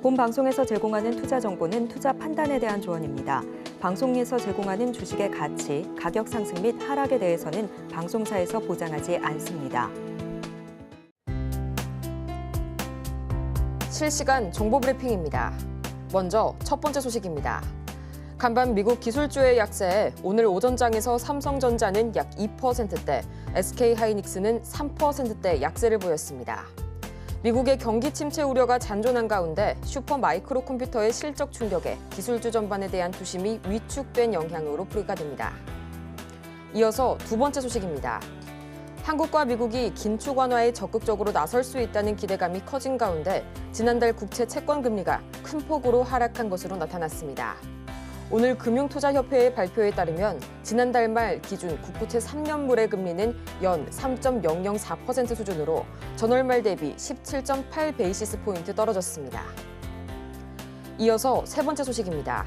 본 방송에서 제공하는 투자 정보는 투자 판단에 대한 조언입니다. 방송에서 제공하는 주식의 가치, 가격 상승 및 하락에 대해서는 방송사에서 보장하지 않습니다. 실시간 정보 브리핑입니다. 먼저 첫 번째 소식입니다. 간밤 미국 기술주의 약세에 오늘 오전장에서 삼성전자는 약 2%대, SK하이닉스는 3%대 약세를 보였습니다. 미국의 경기 침체 우려가 잔존한 가운데 슈퍼 마이크로 컴퓨터의 실적 충격에 기술주 전반에 대한 투심이 위축된 영향으로 풀이가 됩니다. 이어서 두 번째 소식입니다. 한국과 미국이 긴축 완화에 적극적으로 나설 수 있다는 기대감이 커진 가운데 지난달 국채 채권 금리가 큰 폭으로 하락한 것으로 나타났습니다. 오늘 금융투자협회의 발표에 따르면 지난달 말 기준 국부채 3년물의 금리는 연 3.004% 수준으로 전월 말 대비 17.8 베이시스 포인트 떨어졌습니다. 이어서 세 번째 소식입니다.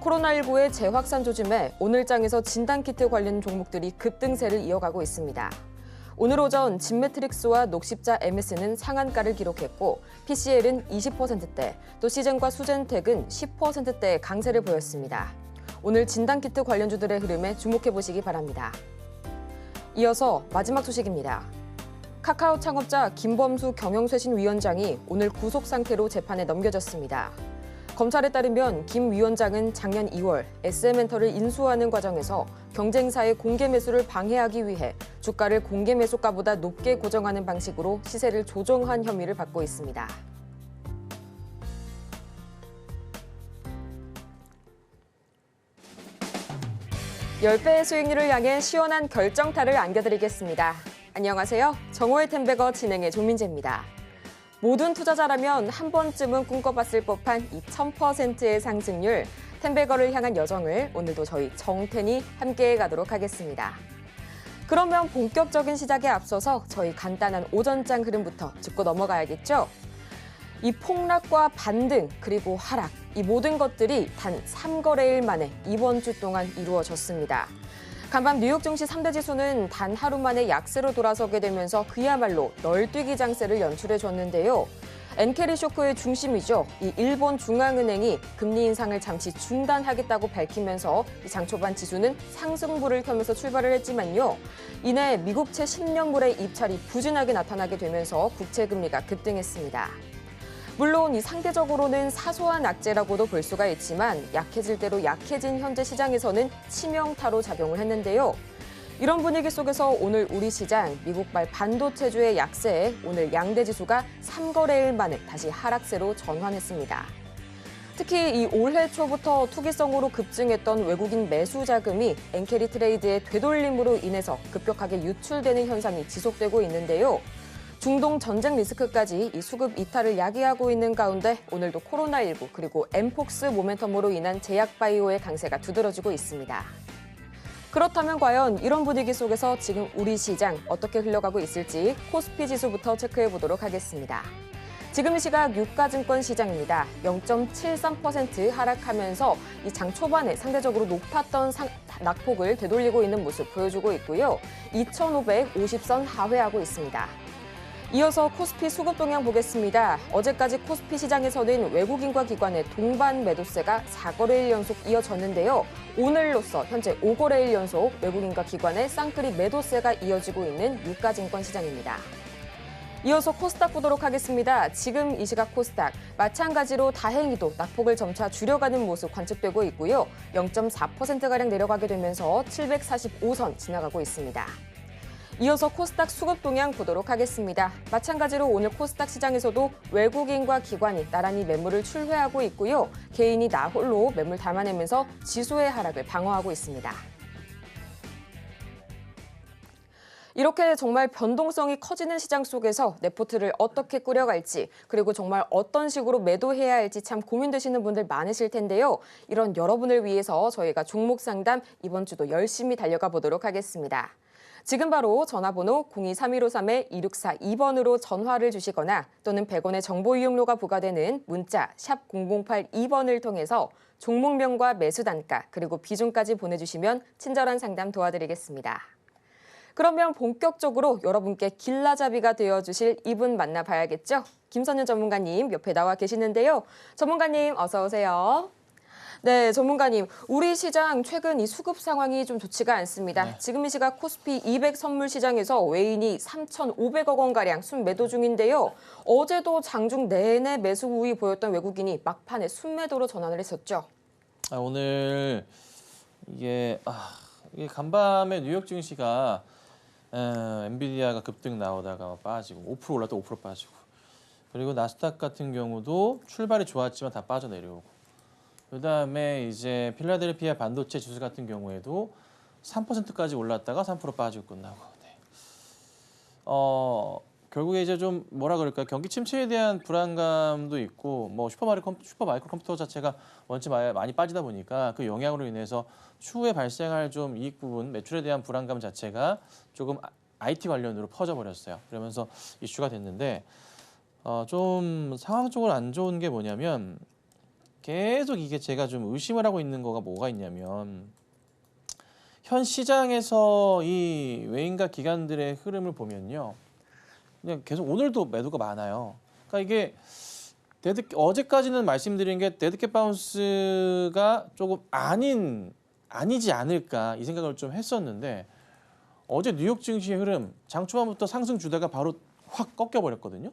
코로나19의 재확산 조짐에 오늘장에서 진단키트 관련 종목들이 급등세를 이어가고 있습니다. 오늘 오전 진매트릭스와 녹십자 MS는 상한가를 기록했고 PCL은 20%대, 또 시젠과 수젠텍은 10%대의 강세를 보였습니다. 오늘 진단키트 관련주들의 흐름에 주목해보시기 바랍니다. 이어서 마지막 소식입니다. 카카오 창업자 김범수 경영쇄신위원장이 오늘 구속 상태로 재판에 넘겨졌습니다. 검찰에 따르면 김 위원장은 작년 2월 SM엔터를 인수하는 과정에서 경쟁사의 공개 매수를 방해하기 위해 주가를 공개 매수가보다 높게 고정하는 방식으로 시세를 조정한 혐의를 받고 있습니다. (10배의) 수익률을 향해 시원한 결정타를 안겨드리겠습니다. 안녕하세요. 정호의 템베거 진행의 조민재입니다. 모든 투자자라면 한 번쯤은 꿈꿔봤을 법한 이 1000%의 상승률, 템베거를 향한 여정을 오늘도 저희 정텐이 함께 가도록 하겠습니다. 그러면 본격적인 시작에 앞서서 저희 간단한 오전장 흐름부터 짚고 넘어가야겠죠? 이 폭락과 반등 그리고 하락, 이 모든 것들이 단 3거래일 만에 이번 주 동안 이루어졌습니다. 간밤 뉴욕 증시 3대 지수는 단 하루 만에 약세로 돌아서게 되면서 그야말로 널뛰기 장세를 연출해줬는데요. 엔케리 쇼크의 중심이죠. 이 일본 중앙은행이 금리 인상을 잠시 중단하겠다고 밝히면서 이 장 초반 지수는 상승부를 켜면서 출발을 했지만요. 이내 미국채 10년물의 입찰이 부진하게 나타나게 되면서 국채 금리가 급등했습니다. 물론 이 상대적으로는 사소한 악재라고도 볼 수가 있지만 약해질 대로 약해진 현재 시장에서는 치명타로 작용을 했는데요. 이런 분위기 속에서 오늘 우리 시장 미국발 반도체주의 약세에 오늘 양대 지수가 3거래일 만에 다시 하락세로 전환했습니다. 특히 이 올해 초부터 투기성으로 급증했던 외국인 매수 자금이 엔캐리 트레이드의 되돌림으로 인해서 급격하게 유출되는 현상이 지속되고 있는데요. 중동 전쟁 리스크까지 이 수급 이탈을 야기하고 있는 가운데 오늘도 코로나19 그리고 엠폭스 모멘텀으로 인한 제약바이오의 강세가 두드러지고 있습니다. 그렇다면 과연 이런 분위기 속에서 지금 우리 시장 어떻게 흘러가고 있을지 코스피 지수부터 체크해 보도록 하겠습니다. 지금 이 시각 유가증권 시장입니다. 0.73% 하락하면서 이 장 초반에 상대적으로 높았던 낙폭을 되돌리고 있는 모습 보여주고 있고요. 2,550선 하회하고 있습니다. 이어서 코스피 수급 동향 보겠습니다. 어제까지 코스피 시장에서는 외국인과 기관의 동반 매도세가 4거래일 연속 이어졌는데요. 오늘로써 현재 5거래일 연속 외국인과 기관의 쌍끌이 매도세가 이어지고 있는 유가증권 시장입니다. 이어서 코스닥 보도록 하겠습니다. 지금 이 시각 코스닥 마찬가지로 다행히도 낙폭을 점차 줄여가는 모습 관측되고 있고요. 0.4%가량 내려가게 되면서 745선 지나가고 있습니다. 이어서 코스닥 수급 동향 보도록 하겠습니다. 마찬가지로 오늘 코스닥 시장에서도 외국인과 기관이 나란히 매물을 출회하고 있고요. 개인이 나홀로 매물 담아내면서 지수의 하락을 방어하고 있습니다. 이렇게 정말 변동성이 커지는 시장 속에서 내 포트를 어떻게 꾸려갈지 그리고 정말 어떤 식으로 매도해야 할지 참 고민되시는 분들 많으실 텐데요. 이런 여러분을 위해서 저희가 종목 상담 이번 주도 열심히 달려가 보도록 하겠습니다. 지금 바로 전화번호 0231-2642번으로 전화를 주시거나 또는 100원의 정보 이용료가 부과되는 문자 샵 0082번을 통해서 종목명과 매수 단가 그리고 비중까지 보내주시면 친절한 상담 도와드리겠습니다. 그러면 본격적으로 여러분께 길라잡이가 되어주실 이분 만나봐야겠죠? 김선윤 전문가님 옆에 나와 계시는데요. 전문가님 어서 오세요. 네, 전문가님. 우리 시장 최근 이 수급 상황이 좀 좋지가 않습니다. 네. 지금 이 시각 코스피 200 선물 시장에서 외인이 3,500억 원가량 순매도 중인데요. 어제도 장중 내내 매수 우위 보였던 외국인이 막판에 순매도로 전환을 했었죠. 오늘 이게 간밤에 뉴욕 증시가 엔비디아가 급등 나오다가 빠지고 5% 올랐다 5% 빠지고 그리고 나스닥 같은 경우도 출발이 좋았지만 다 빠져내려오고 그다음에 이제 필라델피아 반도체 지수 같은 경우에도 3%까지 올랐다가 3% 빠지고 끝나고. 네. 결국에 이제 좀 뭐라 그럴까요? 경기 침체에 대한 불안감도 있고 뭐 슈퍼마이크로 컴퓨터 자체가 원체 많이 빠지다 보니까 그 영향으로 인해서 추후에 발생할 좀 이익 부분, 매출에 대한 불안감 자체가 조금 IT 관련으로 퍼져버렸어요. 그러면서 이슈가 됐는데 좀 상황적으로 안 좋은 게 뭐냐면 계속 이게 제가 좀 의심을 하고 있는 거가 뭐가 있냐면 현 시장에서 이 외인과 기관들의 흐름을 보면요. 그냥 계속 오늘도 매도가 많아요. 그러니까 이게 어제까지는 말씀드린 게 데드캣 바운스가 조금 아니지 않을까 이 생각을 좀 했었는데 어제 뉴욕 증시의 흐름 장 초반부터 상승 주다가 바로 확 꺾여버렸거든요.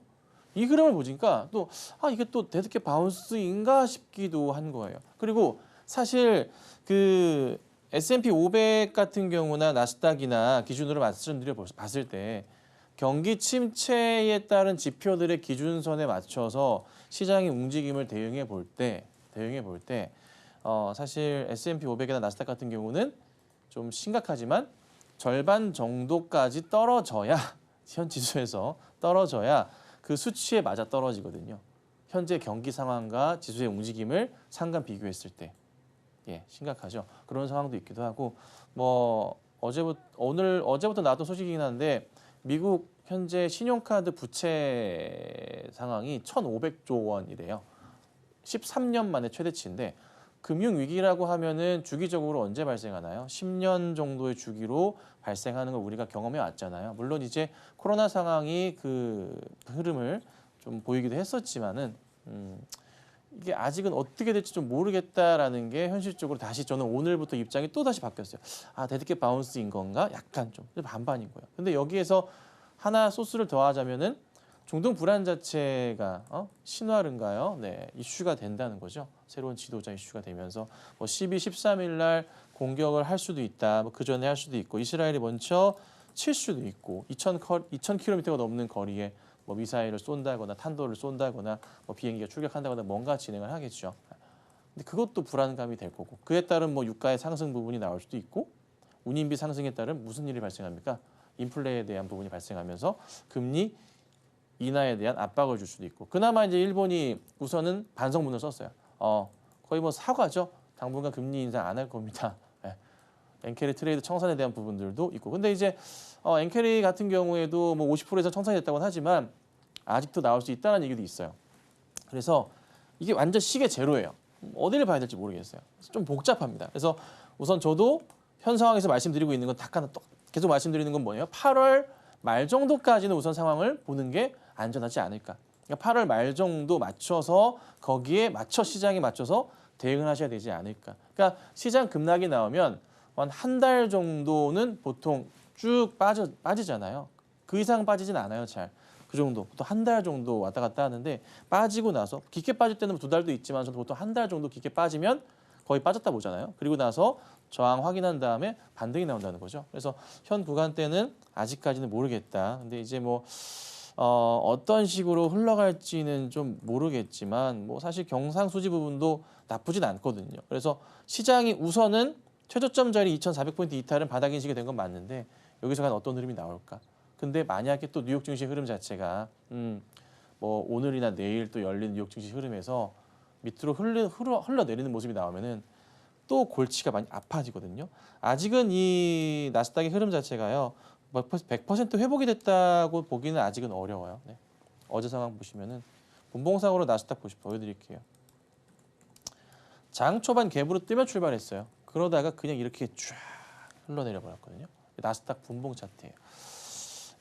이 흐름을 보니까 또 이게 또 데드캣 바운스인가 싶기도 한 거예요. 그리고 사실 그 S&P 500 같은 경우나 나스닥이나 기준으로 말씀드려 봤을 때 경기 침체에 따른 지표들의 기준선에 맞춰서 시장의 움직임을 대응해 볼 때 사실 S&P 500이나 나스닥 같은 경우는 좀 심각하지만 절반 정도까지 떨어져야 현 지수에서 떨어져야 그 수치에 맞아 떨어지거든요. 현재 경기 상황과 지수의 움직임을 상관 비교했을 때, 심각하죠. 그런 상황도 있기도 하고, 뭐 어제부터 나왔던 소식이긴 한데 미국 현재 신용카드 부채 상황이 1,500조 원이래요. 13년 만에 최대치인데 금융위기라고 하면은 주기적으로 언제 발생하나요? 10년 정도의 주기로 발생하는 걸 우리가 경험해 왔잖아요. 물론 이제 코로나 상황이 그 흐름을 좀 보이기도 했었지만은 이게 아직은 어떻게 될지 좀 모르겠다라는 게 현실적으로 다시 저는 오늘부터 입장이 또 다시 바뀌었어요. 데드캣 바운스인 건가? 약간 좀 반반인 거예요. 근데 여기에서 하나 소스를 더하자면은 중동 불안 자체가 신화른가요? 네, 이슈가 된다는 거죠. 새로운 지도자 이슈가 되면서 12, 13일 날 공격을 할 수도 있다. 그 전에 할 수도 있고 이스라엘이 먼저 칠 수도 있고 2,000km가 넘는 거리에 미사일을 쏜다거나 탄도를 쏜다거나 비행기가 출격한다거나 뭔가 진행을 하겠죠. 근데 그것도 불안감이 될 거고 그에 따른 유가의 상승 부분이 나올 수도 있고 운임비 상승에 따른 무슨 일이 발생합니까? 인플레에 대한 부분이 발생하면서 금리 인하에 대한 압박을 줄 수도 있고 그나마 이제 일본이 우선은 반성문을 썼어요. 거의 사과죠. 당분간 금리 인상 안 할 겁니다. 엔캐리 트레이드 청산에 대한 부분들도 있고 근데 이제 엔캐리 같은 경우에도 50%에서 청산이 됐다고는 하지만 아직도 나올 수 있다는 얘기도 있어요. 그래서 이게 완전 시계 제로예요. 어디를 봐야 될지 모르겠어요. 좀 복잡합니다. 그래서 우선 저도 현 상황에서 말씀드리고 있는 건 계속 말씀드리는 건 뭐예요? 8월 말 정도까지는 우선 상황을 보는 게 안전하지 않을까. 그러니까 8월 말 정도 맞춰서 거기에 시장에 맞춰서 대응을 하셔야 되지 않을까. 그러니까 시장 급락이 나오면 한 달 정도는 보통 쭉 빠지잖아요. 그 이상 빠지진 않아요, 잘. 그 정도. 보통 한 달 정도 왔다 갔다 하는데 빠지고 나서 깊게 빠질 때는 2달도 있지만 저도 보통 한 달 정도 깊게 빠지면 거의 빠졌다 보잖아요. 그리고 나서 저항 확인한 다음에 반등이 나온다는 거죠. 그래서 현 구간대는 아직까지는 모르겠다. 근데 이제 어떤 식으로 흘러갈지는 좀 모르겠지만 사실 경상수지 부분도 나쁘진 않거든요. 그래서 시장이 우선은 최저점 자리 2,400포인트 이탈은 바닥 인식이 된 건 맞는데 여기서 과연 어떤 흐름이 나올까? 근데 만약에 또 뉴욕 증시 흐름 자체가 오늘이나 내일 또 열린 뉴욕 증시 흐름에서 밑으로 흘러내리는 모습이 나오면은 또 골치가 많이 아파지거든요. 아직은 이 나스닥의 흐름 자체가요. 100% 회복이 됐다고 보기는 아직은 어려워요. 네. 어제 상황 보시면은 분봉상으로 나스닥 보여드릴게요. 장 초반 갭으로 뜨면 출발했어요. 그러다가 그냥 이렇게 쫙 흘러내려 버렸거든요. 나스닥 분봉 차트예요.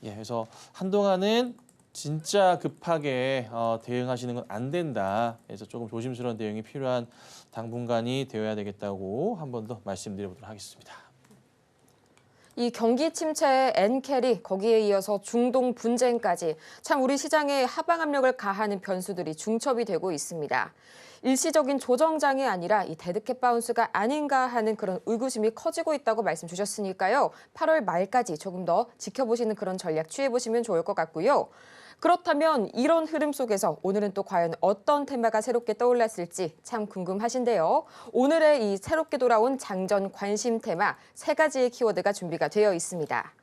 예, 그래서 한동안은 진짜 급하게 대응하시는 건 안 된다. 그래서 조금 조심스러운 대응이 필요한 당분간이 되어야 되겠다고 한 번 더 말씀드려보도록 하겠습니다. 이 경기 침체의 엔캐리, 거기에 이어서 중동 분쟁까지 참 우리 시장에 하방 압력을 가하는 변수들이 중첩이 되고 있습니다. 일시적인 조정장이 아니라 이 데드캣 바운스가 아닌가 하는 그런 의구심이 커지고 있다고 말씀 주셨으니까요. 8월 말까지 조금 더 지켜보시는 그런 전략 취해보시면 좋을 것 같고요. 그렇다면 이런 흐름 속에서 오늘은 또 과연 어떤 테마가 새롭게 떠올랐을지 참 궁금하신데요. 오늘의 이 새롭게 돌아온 장전 관심 테마 3가지의 키워드가 준비가 되어 있습니다.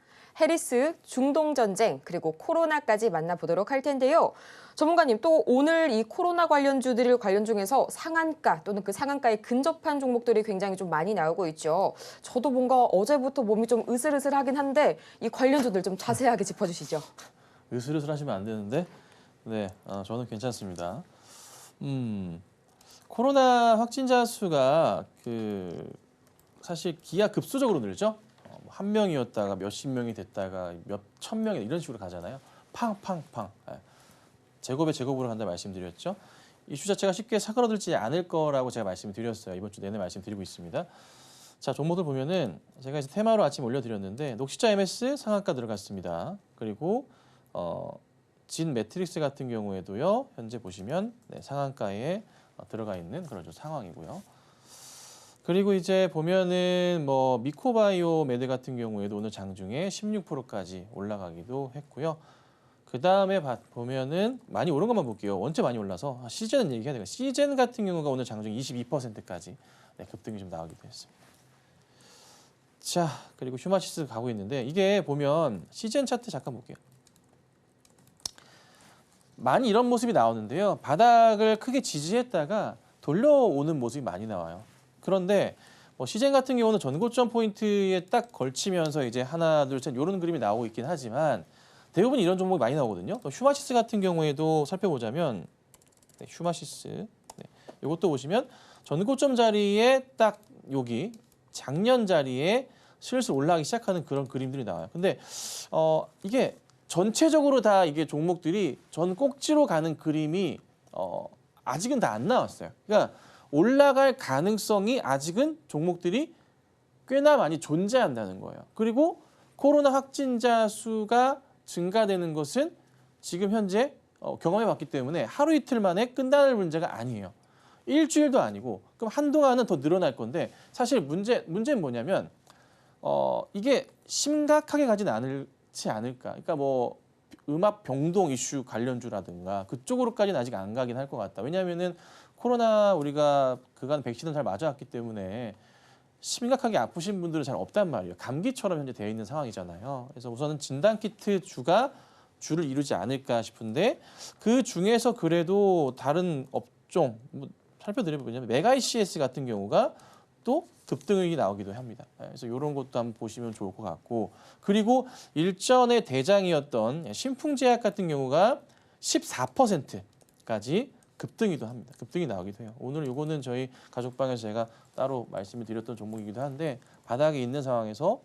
해리스, 중동 전쟁, 그리고 코로나까지 만나보도록 할 텐데요. 전문가님, 또 오늘 이 코로나 관련주들 관련 중에서 상한가 또는 그 상한가에 근접한 종목들이 굉장히 좀 많이 나오고 있죠. 저도 뭔가 어제부터 몸이 좀 으슬으슬하긴 한데 이 관련주들 좀 자세하게 짚어주시죠. 으슬으슬 하시면 안 되는데, 네, 저는 괜찮습니다. 코로나 확진자 수가 사실 기하급수적으로 늘죠. 1명이었다가 몇십 명이 됐다가 몇 천 명이 이런 식으로 가잖아요. 팡팡팡. 제곱에 제곱으로 간다 말씀드렸죠. 이슈 자체가 쉽게 사그러들지 않을 거라고 제가 말씀드렸어요. 이번 주 내내 말씀드리고 있습니다. 자, 종목들 보면은 제가 이제 테마로 아침 올려드렸는데 녹시자 MS 상한가 들어갔습니다. 그리고 진 매트릭스 같은 경우에도요. 현재 보시면 상한가에 들어가 있는 그런 좀 상황이고요. 그리고 이제 보면은 뭐 미코바이오 메드 같은 경우에도 오늘 장중에 16%까지 올라가기도 했고요. 그 다음에 보면은 많이 오른 것만 볼게요. 원체 많이 올라서 시젠은 얘기해야 되겠 시젠 같은 경우가 오늘 장중 22%까지 급등이 좀 나오기도 했습니다. 자, 그리고 휴마시스 가고 있는데 이게 보면 시젠 차트 잠깐 볼게요. 많이 이런 모습이 나오는데요. 바닥을 크게 지지했다가 돌려오는 모습이 많이 나와요. 그런데 시젠 같은 경우는 전고점 포인트에 딱 걸치면서 이제 하나, 둘, 셋 이런 그림이 나오고 있긴 하지만 대부분 이런 종목이 많이 나오거든요. 또 휴마시스 같은 경우에도 살펴보자면 휴마시스 이것도 보시면 전고점 자리에 딱 여기 작년 자리에 슬슬 올라가기 시작하는 그런 그림들이 나와요. 근데 이게 전체적으로 다 이게 종목들이 전 꼭지로 가는 그림이 아직은 다 안 나왔어요. 그러니까 올라갈 가능성이 아직은 종목들이 꽤나 많이 존재한다는 거예요. 그리고 코로나 확진자 수가 증가되는 것은 지금 현재 경험해 봤기 때문에 하루 이틀 만에 끝날 문제가 아니에요. 일주일도 아니고 그럼 한동안은 더 늘어날 건데 사실 문제는 뭐냐면 이게 심각하게 가진 않지 않을까. 그러니까 뭐 음압 병동 이슈 관련주라든가 그쪽으로까지는 아직 안 가긴 할 것 같다. 왜냐하면은 코로나 우리가 그간 백신을 잘 맞아왔기 때문에 심각하게 아프신 분들은 잘 없단 말이에요. 감기처럼 현재 되어 있는 상황이잖아요. 그래서 우선은 진단키트 주가 주를 이루지 않을까 싶은데 그 중에서 그래도 다른 업종 살펴드리면 메가이CS 같은 경우가 또 급등이 나오기도 합니다. 그래서 이런 것도 한번 보시면 좋을 것 같고 그리고 일전의 대장이었던 신풍제약 같은 경우가 14%까지 급등이도 합니다. 급등이 나오기도 해요. 오늘 이거는 저희 가족방에서 제가 따로 말씀을 드렸던 종목이기도 한데 바닥에 있는 상황에서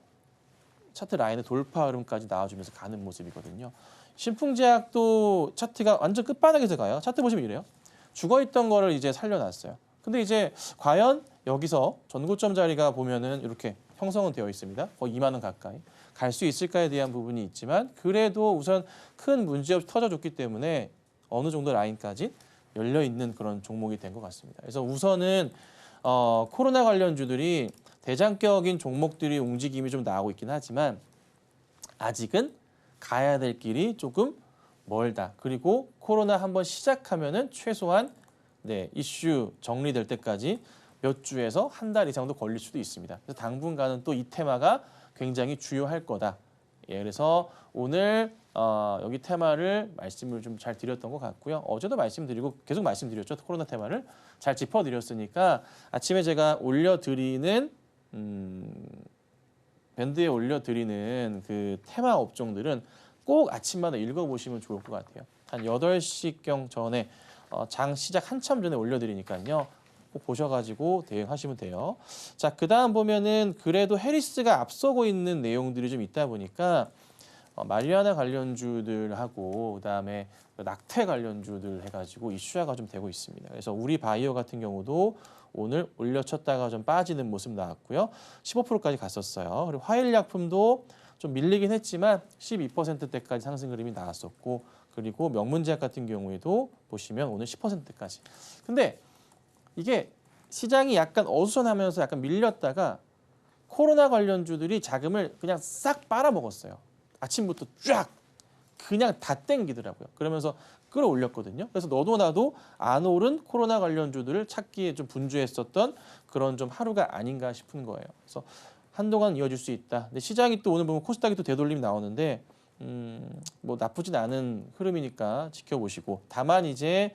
차트 라인의 돌파 흐름까지 나와주면서 가는 모습이거든요. 신풍제약도 차트가 완전 끝바닥에서 가요. 차트 보시면 이래요. 죽어있던 거를 이제 살려놨어요. 근데 이제 과연 여기서 전고점 자리가 보면은 이렇게 형성은 되어 있습니다. 거의 2만 원 가까이. 갈 수 있을까에 대한 부분이 있지만 그래도 우선 큰 문제없이 터져줬기 때문에 어느 정도 라인까지 열려 있는 그런 종목이 된 것 같습니다. 그래서 우선은 코로나 관련주들이 대장격인 종목들이 움직임이 좀 나오고 있긴 하지만 아직은 가야 될 길이 조금 멀다. 그리고 코로나 한번 시작하면은 최소한 이슈 정리될 때까지 몇 주에서 한 달 이상도 걸릴 수도 있습니다. 그래서 당분간은 또 이 테마가 굉장히 주요할 거다. 예, 그래서 오늘 여기 테마를 말씀을 좀 잘 드렸던 것 같고요. 어제도 말씀드리고 계속 말씀드렸죠. 코로나 테마를 잘 짚어드렸으니까 아침에 제가 올려드리는 밴드에 올려드리는 그 테마 업종들은 꼭 아침마다 읽어보시면 좋을 것 같아요. 한 8시경 전에 장 시작 한참 전에 올려드리니까요. 꼭 보셔가지고 대응하시면 돼요. 자, 그다음 보면은 그래도 해리스가 앞서고 있는 내용들이 좀 있다 보니까 마리아나 관련주들하고 그다음에 낙태 관련주들 해가지고 이슈화가 좀 되고 있습니다. 그래서 우리 바이오 같은 경우도 오늘 올려쳤다가 좀 빠지는 모습 나왔고요. 15%까지 갔었어요. 그리고 화일약품도 좀 밀리긴 했지만 12%대까지 상승 그림이 나왔었고, 그리고 명문제약 같은 경우에도 보시면 오늘 10%대까지. 근데 이게 시장이 약간 어수선하면서 약간 밀렸다가 코로나 관련주들이 자금을 그냥 싹 빨아먹었어요. 아침부터 쫙 그냥 다 땡기더라고요. 그러면서 끌어올렸거든요. 그래서 너도 나도 안 오른 코로나 관련주들을 찾기에 좀 분주했었던 그런 좀 하루가 아닌가 싶은 거예요. 그래서 한동안 이어질 수 있다. 근데 시장이 또 오늘 보면 코스닥이 또 되돌림이 나오는데 뭐 나쁘진 않은 흐름이니까 지켜보시고, 다만 이제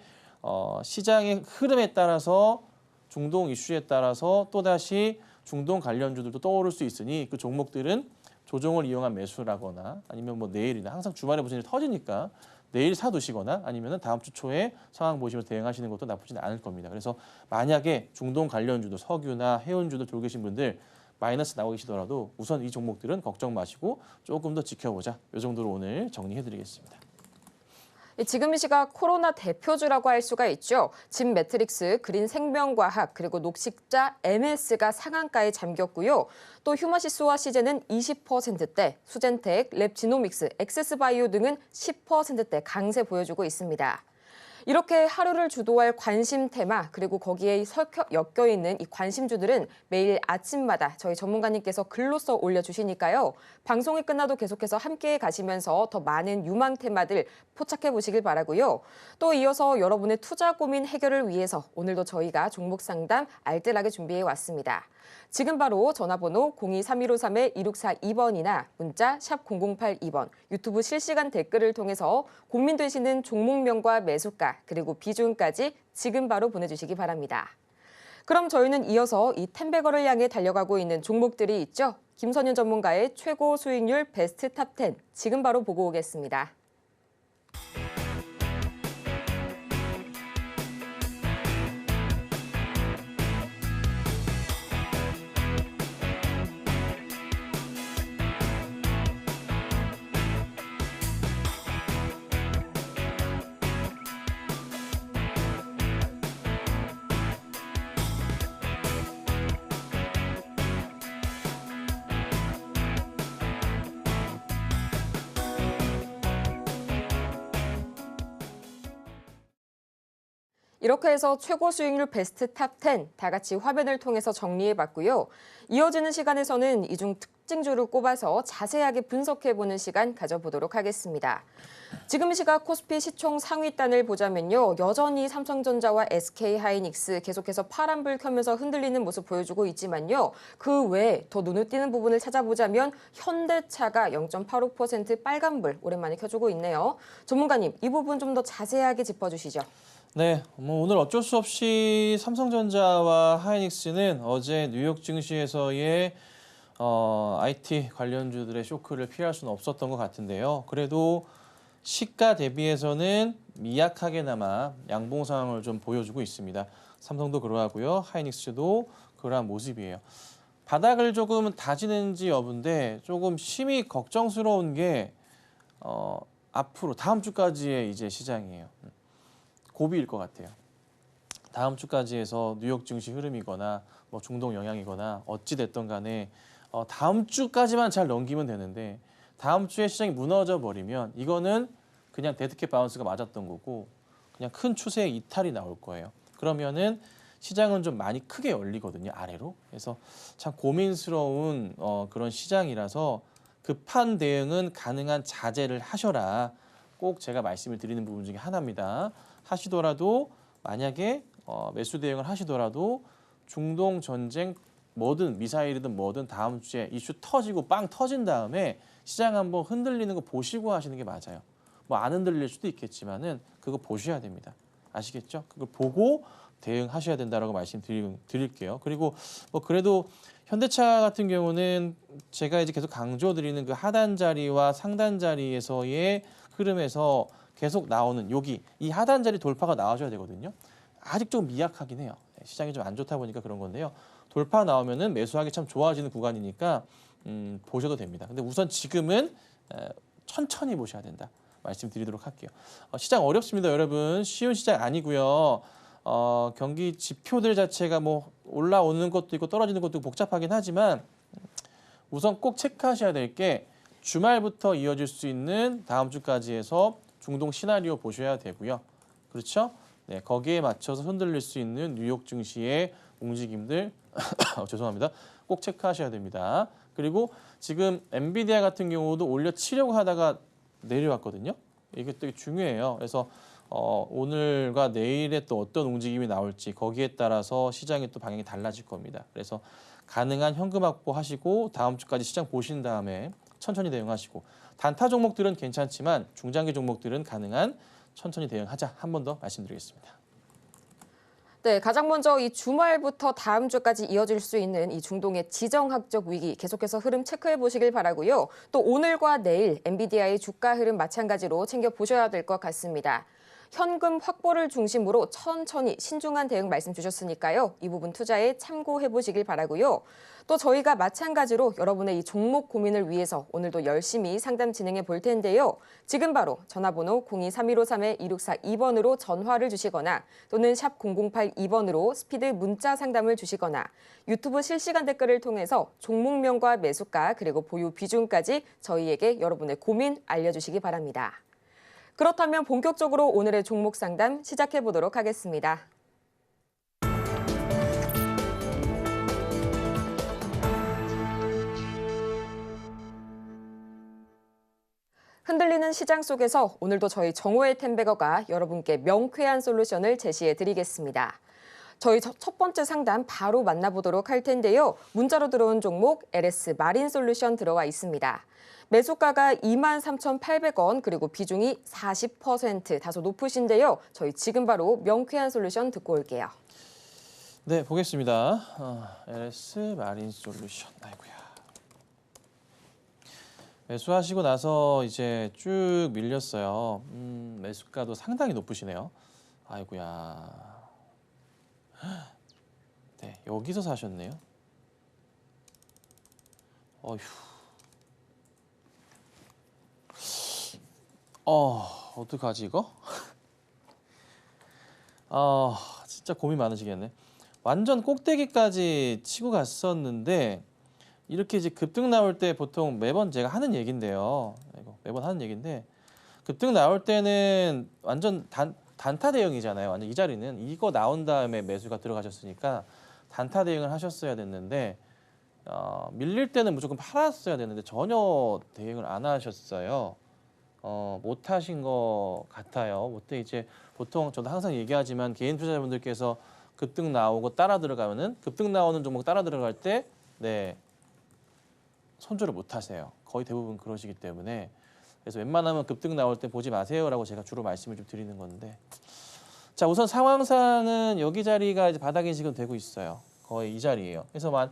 시장의 흐름에 따라서 중동 이슈에 따라서 또다시 중동 관련주들도 떠오를 수 있으니 그 종목들은 조정을 이용한 매수라거나 아니면 뭐 내일이나 항상 주말에 무슨 일이 터지니까 내일 사두시거나 아니면 다음 주 초에 상황 보시면서 대응하시는 것도 나쁘진 않을 겁니다. 그래서 만약에 중동 관련주도 석유나 해운주도 들고 계신 분들 마이너스 나오고 계시더라도 우선 이 종목들은 걱정 마시고 조금 더 지켜보자. 이 정도로 오늘 정리해드리겠습니다. 지금 이 시각 코로나 대표주라고 할 수가 있죠. 진 매트릭스, 그린 생명과학, 그리고 녹십자 MS가 상한가에 잠겼고요. 또 휴마시스와 시제는 20%대, 수젠텍, 랩지노믹스, 엑세스바이오 등은 10%대 강세 보여주고 있습니다. 이렇게 하루를 주도할 관심 테마, 그리고 거기에 엮여 있는 이 관심주들은 매일 아침마다 저희 전문가님께서 글로써 올려주시니까요. 방송이 끝나도 계속해서 함께 가시면서 더 많은 유망 테마들 포착해 보시길 바라고요. 또 이어서 여러분의 투자 고민 해결을 위해서 오늘도 저희가 종목 상담 알뜰하게 준비해 왔습니다. 지금 바로 전화번호 023153-2642번이나 문자 샵 0082번, 유튜브 실시간 댓글을 통해서 고민되시는 종목명과 매수가 그리고 비중까지 지금 바로 보내주시기 바랍니다. 그럼 저희는 이어서 이 텐베거를 향해 달려가고 있는 종목들이 있죠. 김선윤 전문가의 최고 수익률 베스트 탑10 지금 바로 보고 오겠습니다. 이렇게 해서 최고 수익률 베스트 탑10 다 같이 화면을 통해서 정리해봤고요. 이어지는 시간에서는 이 중 특징주를 꼽아서 자세하게 분석해보는 시간 가져보도록 하겠습니다. 지금 시각 코스피 시총 상위단을 보자면요. 여전히 삼성전자와 SK하이닉스 계속해서 파란불 켜면서 흔들리는 모습 보여주고 있지만요. 그 외에 더 눈에 띄는 부분을 찾아보자면 현대차가 0.85% 빨간불 오랜만에 켜주고 있네요. 전문가님, 이 부분 좀 더 자세하게 짚어주시죠. 네, 뭐 오늘 어쩔 수 없이 삼성전자와 하이닉스는 어제 뉴욕 증시에서의 IT 관련주들의 쇼크를 피할 수는 없었던 것 같은데요. 그래도 시가 대비해서는 미약하게나마 양봉 상황을 좀 보여주고 있습니다. 삼성도 그러하고요, 하이닉스도 그러한 모습이에요. 바닥을 조금 다지는지 여부인데 조금 심히 걱정스러운 게 앞으로 다음 주까지의 이제 시장이에요. 고비일 것 같아요. 다음 주까지 해서 뉴욕 증시 흐름이거나 뭐 중동 영향이거나 어찌 됐든 간에 다음 주까지만 잘 넘기면 되는데 다음 주에 시장이 무너져 버리면 이거는 그냥 데드캣 바운스가 맞았던 거고 그냥 큰 추세의 이탈이 나올 거예요. 그러면은 시장은 좀 많이 크게 열리거든요, 아래로. 그래서 참 고민스러운 그런 시장이라서 급한 대응은 가능한 자제를 하셔라. 꼭 제가 말씀을 드리는 부분 중에 하나입니다. 하시더라도 만약에 매수 대응을 하시더라도 중동 전쟁 뭐든 미사일이든 뭐든 다음 주에 이슈 터지고 빵 터진 다음에 시장 한번 흔들리는 거 보시고 하시는 게 맞아요. 뭐 안 흔들릴 수도 있겠지만은 그거 보셔야 됩니다. 아시겠죠? 그걸 보고 대응하셔야 된다라고 말씀드릴게요. 그리고 뭐 그래도 현대차 같은 경우는 제가 이제 계속 강조드리는 그 하단 자리와 상단 자리에서의 흐름에서 계속 나오는 여기 이 하단 자리 돌파가 나와줘야 되거든요. 아직 좀 미약하긴 해요. 시장이 좀 안 좋다 보니까 그런 건데요. 돌파 나오면은 매수하기 참 좋아지는 구간이니까 보셔도 됩니다. 근데 우선 지금은 천천히 보셔야 된다. 말씀드리도록 할게요. 시장 어렵습니다, 여러분. 쉬운 시장 아니고요. 경기 지표들 자체가 뭐 올라오는 것도 있고 떨어지는 것도 복잡하긴 하지만 우선 꼭 체크하셔야 될 게 주말부터 이어질 수 있는 다음 주까지 해서 중동 시나리오 보셔야 되고요. 그렇죠? 네, 거기에 맞춰서 흔들릴 수 있는 뉴욕 증시의 움직임들 죄송합니다. 꼭 체크하셔야 됩니다. 그리고 지금 엔비디아 같은 경우도 올려치려고 하다가 내려왔거든요. 이게 되게 중요해요. 그래서 오늘과 내일에 또 어떤 움직임이 나올지 거기에 따라서 시장의 또 방향이 달라질 겁니다. 그래서 가능한 현금 확보하시고 다음 주까지 시장 보신 다음에 천천히 대응하시고 단타 종목들은 괜찮지만 중장기 종목들은 가능한 천천히 대응하자. 한 번 더 말씀드리겠습니다. 네, 가장 먼저 이 주말부터 다음 주까지 이어질 수 있는 이 중동의 지정학적 위기 계속해서 흐름 체크해 보시길 바라고요. 또 오늘과 내일 엔비디아의 주가 흐름 마찬가지로 챙겨 보셔야 될 것 같습니다. 현금 확보를 중심으로 천천히 신중한 대응 말씀 주셨으니까요. 이 부분 투자에 참고해 보시길 바라고요. 또 저희가 마찬가지로 여러분의 이 종목 고민을 위해서 오늘도 열심히 상담 진행해 볼 텐데요. 지금 바로 전화번호 023153-2642번으로 전화를 주시거나 또는 샵 0082번으로 스피드 문자 상담을 주시거나 유튜브 실시간 댓글을 통해서 종목명과 매수가 그리고 보유 비중까지 저희에게 여러분의 고민 알려주시기 바랍니다. 그렇다면 본격적으로 오늘의 종목 상담 시작해 보도록 하겠습니다. 흔들리는 시장 속에서 오늘도 저희 정호의 템베거가 여러분께 명쾌한 솔루션을 제시해 드리겠습니다. 저희 첫 번째 상담 바로 만나보도록 할 텐데요. 문자로 들어온 종목 LS 마린 솔루션 들어와 있습니다. 매수가가 23,800원 그리고 비중이 40% 다소 높으신데요. 저희 지금 바로 명쾌한 솔루션 듣고 올게요. 네, 보겠습니다. LS 마린 솔루션. 아이고야. 매수하시고 나서 이제 쭉 밀렸어요. 매수가도 상당히 높으시네요. 아이고야. 네, 여기서 사셨네요. 어휴. 어떡하지 이거? 진짜 고민 많으시겠네. 완전 꼭대기까지 치고 갔었는데 이렇게 이제 급등 나올 때 보통 매번 제가 하는 얘긴데요. 매번 하는 얘긴데 급등 나올 때는 완전 단타 대응이잖아요. 완전 이 자리는 이거 나온 다음에 매수가 들어가셨으니까 단타 대응을 하셨어야 됐는데 밀릴 때는 무조건 팔았어야 됐는데 전혀 대응을 안 하셨어요. 못 하신 것 같아요. 못해 이제 보통 저도 항상 얘기하지만 개인 투자자분들께서 급등 나오고 따라 들어가면은 급등 나오는 종목 따라 들어갈 때 네. 손절을 못 하세요. 거의 대부분 그러시기 때문에 그래서 웬만하면 급등 나올 때 보지 마세요라고 제가 주로 말씀을 좀 드리는 건데 자 우선 상황상은 여기 자리가 이제 바닥이 지금 되고 있어요. 거의 이 자리예요. 그래서 한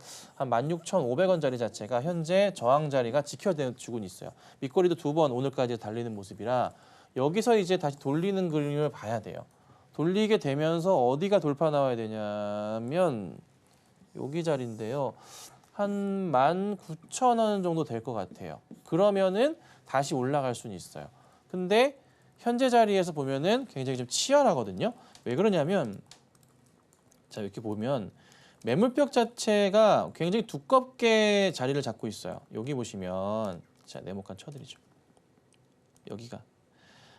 16,500원 자리 자체가 현재 저항 자리가 지켜주고 있어요. 밑거리도 2번 오늘까지 달리는 모습이라 여기서 이제 다시 돌리는 그림을 봐야 돼요. 돌리게 되면서 어디가 돌파 나와야 되냐면 여기 자리인데요. 한 19,000원 정도 될 것 같아요. 그러면은 다시 올라갈 수는 있어요. 근데 현재 자리에서 보면은 굉장히 좀 치열하거든요. 왜 그러냐면 자 이렇게 보면 매물벽 자체가 굉장히 두껍게 자리를 잡고 있어요. 여기 보시면 자 네모칸 쳐드리죠. 여기가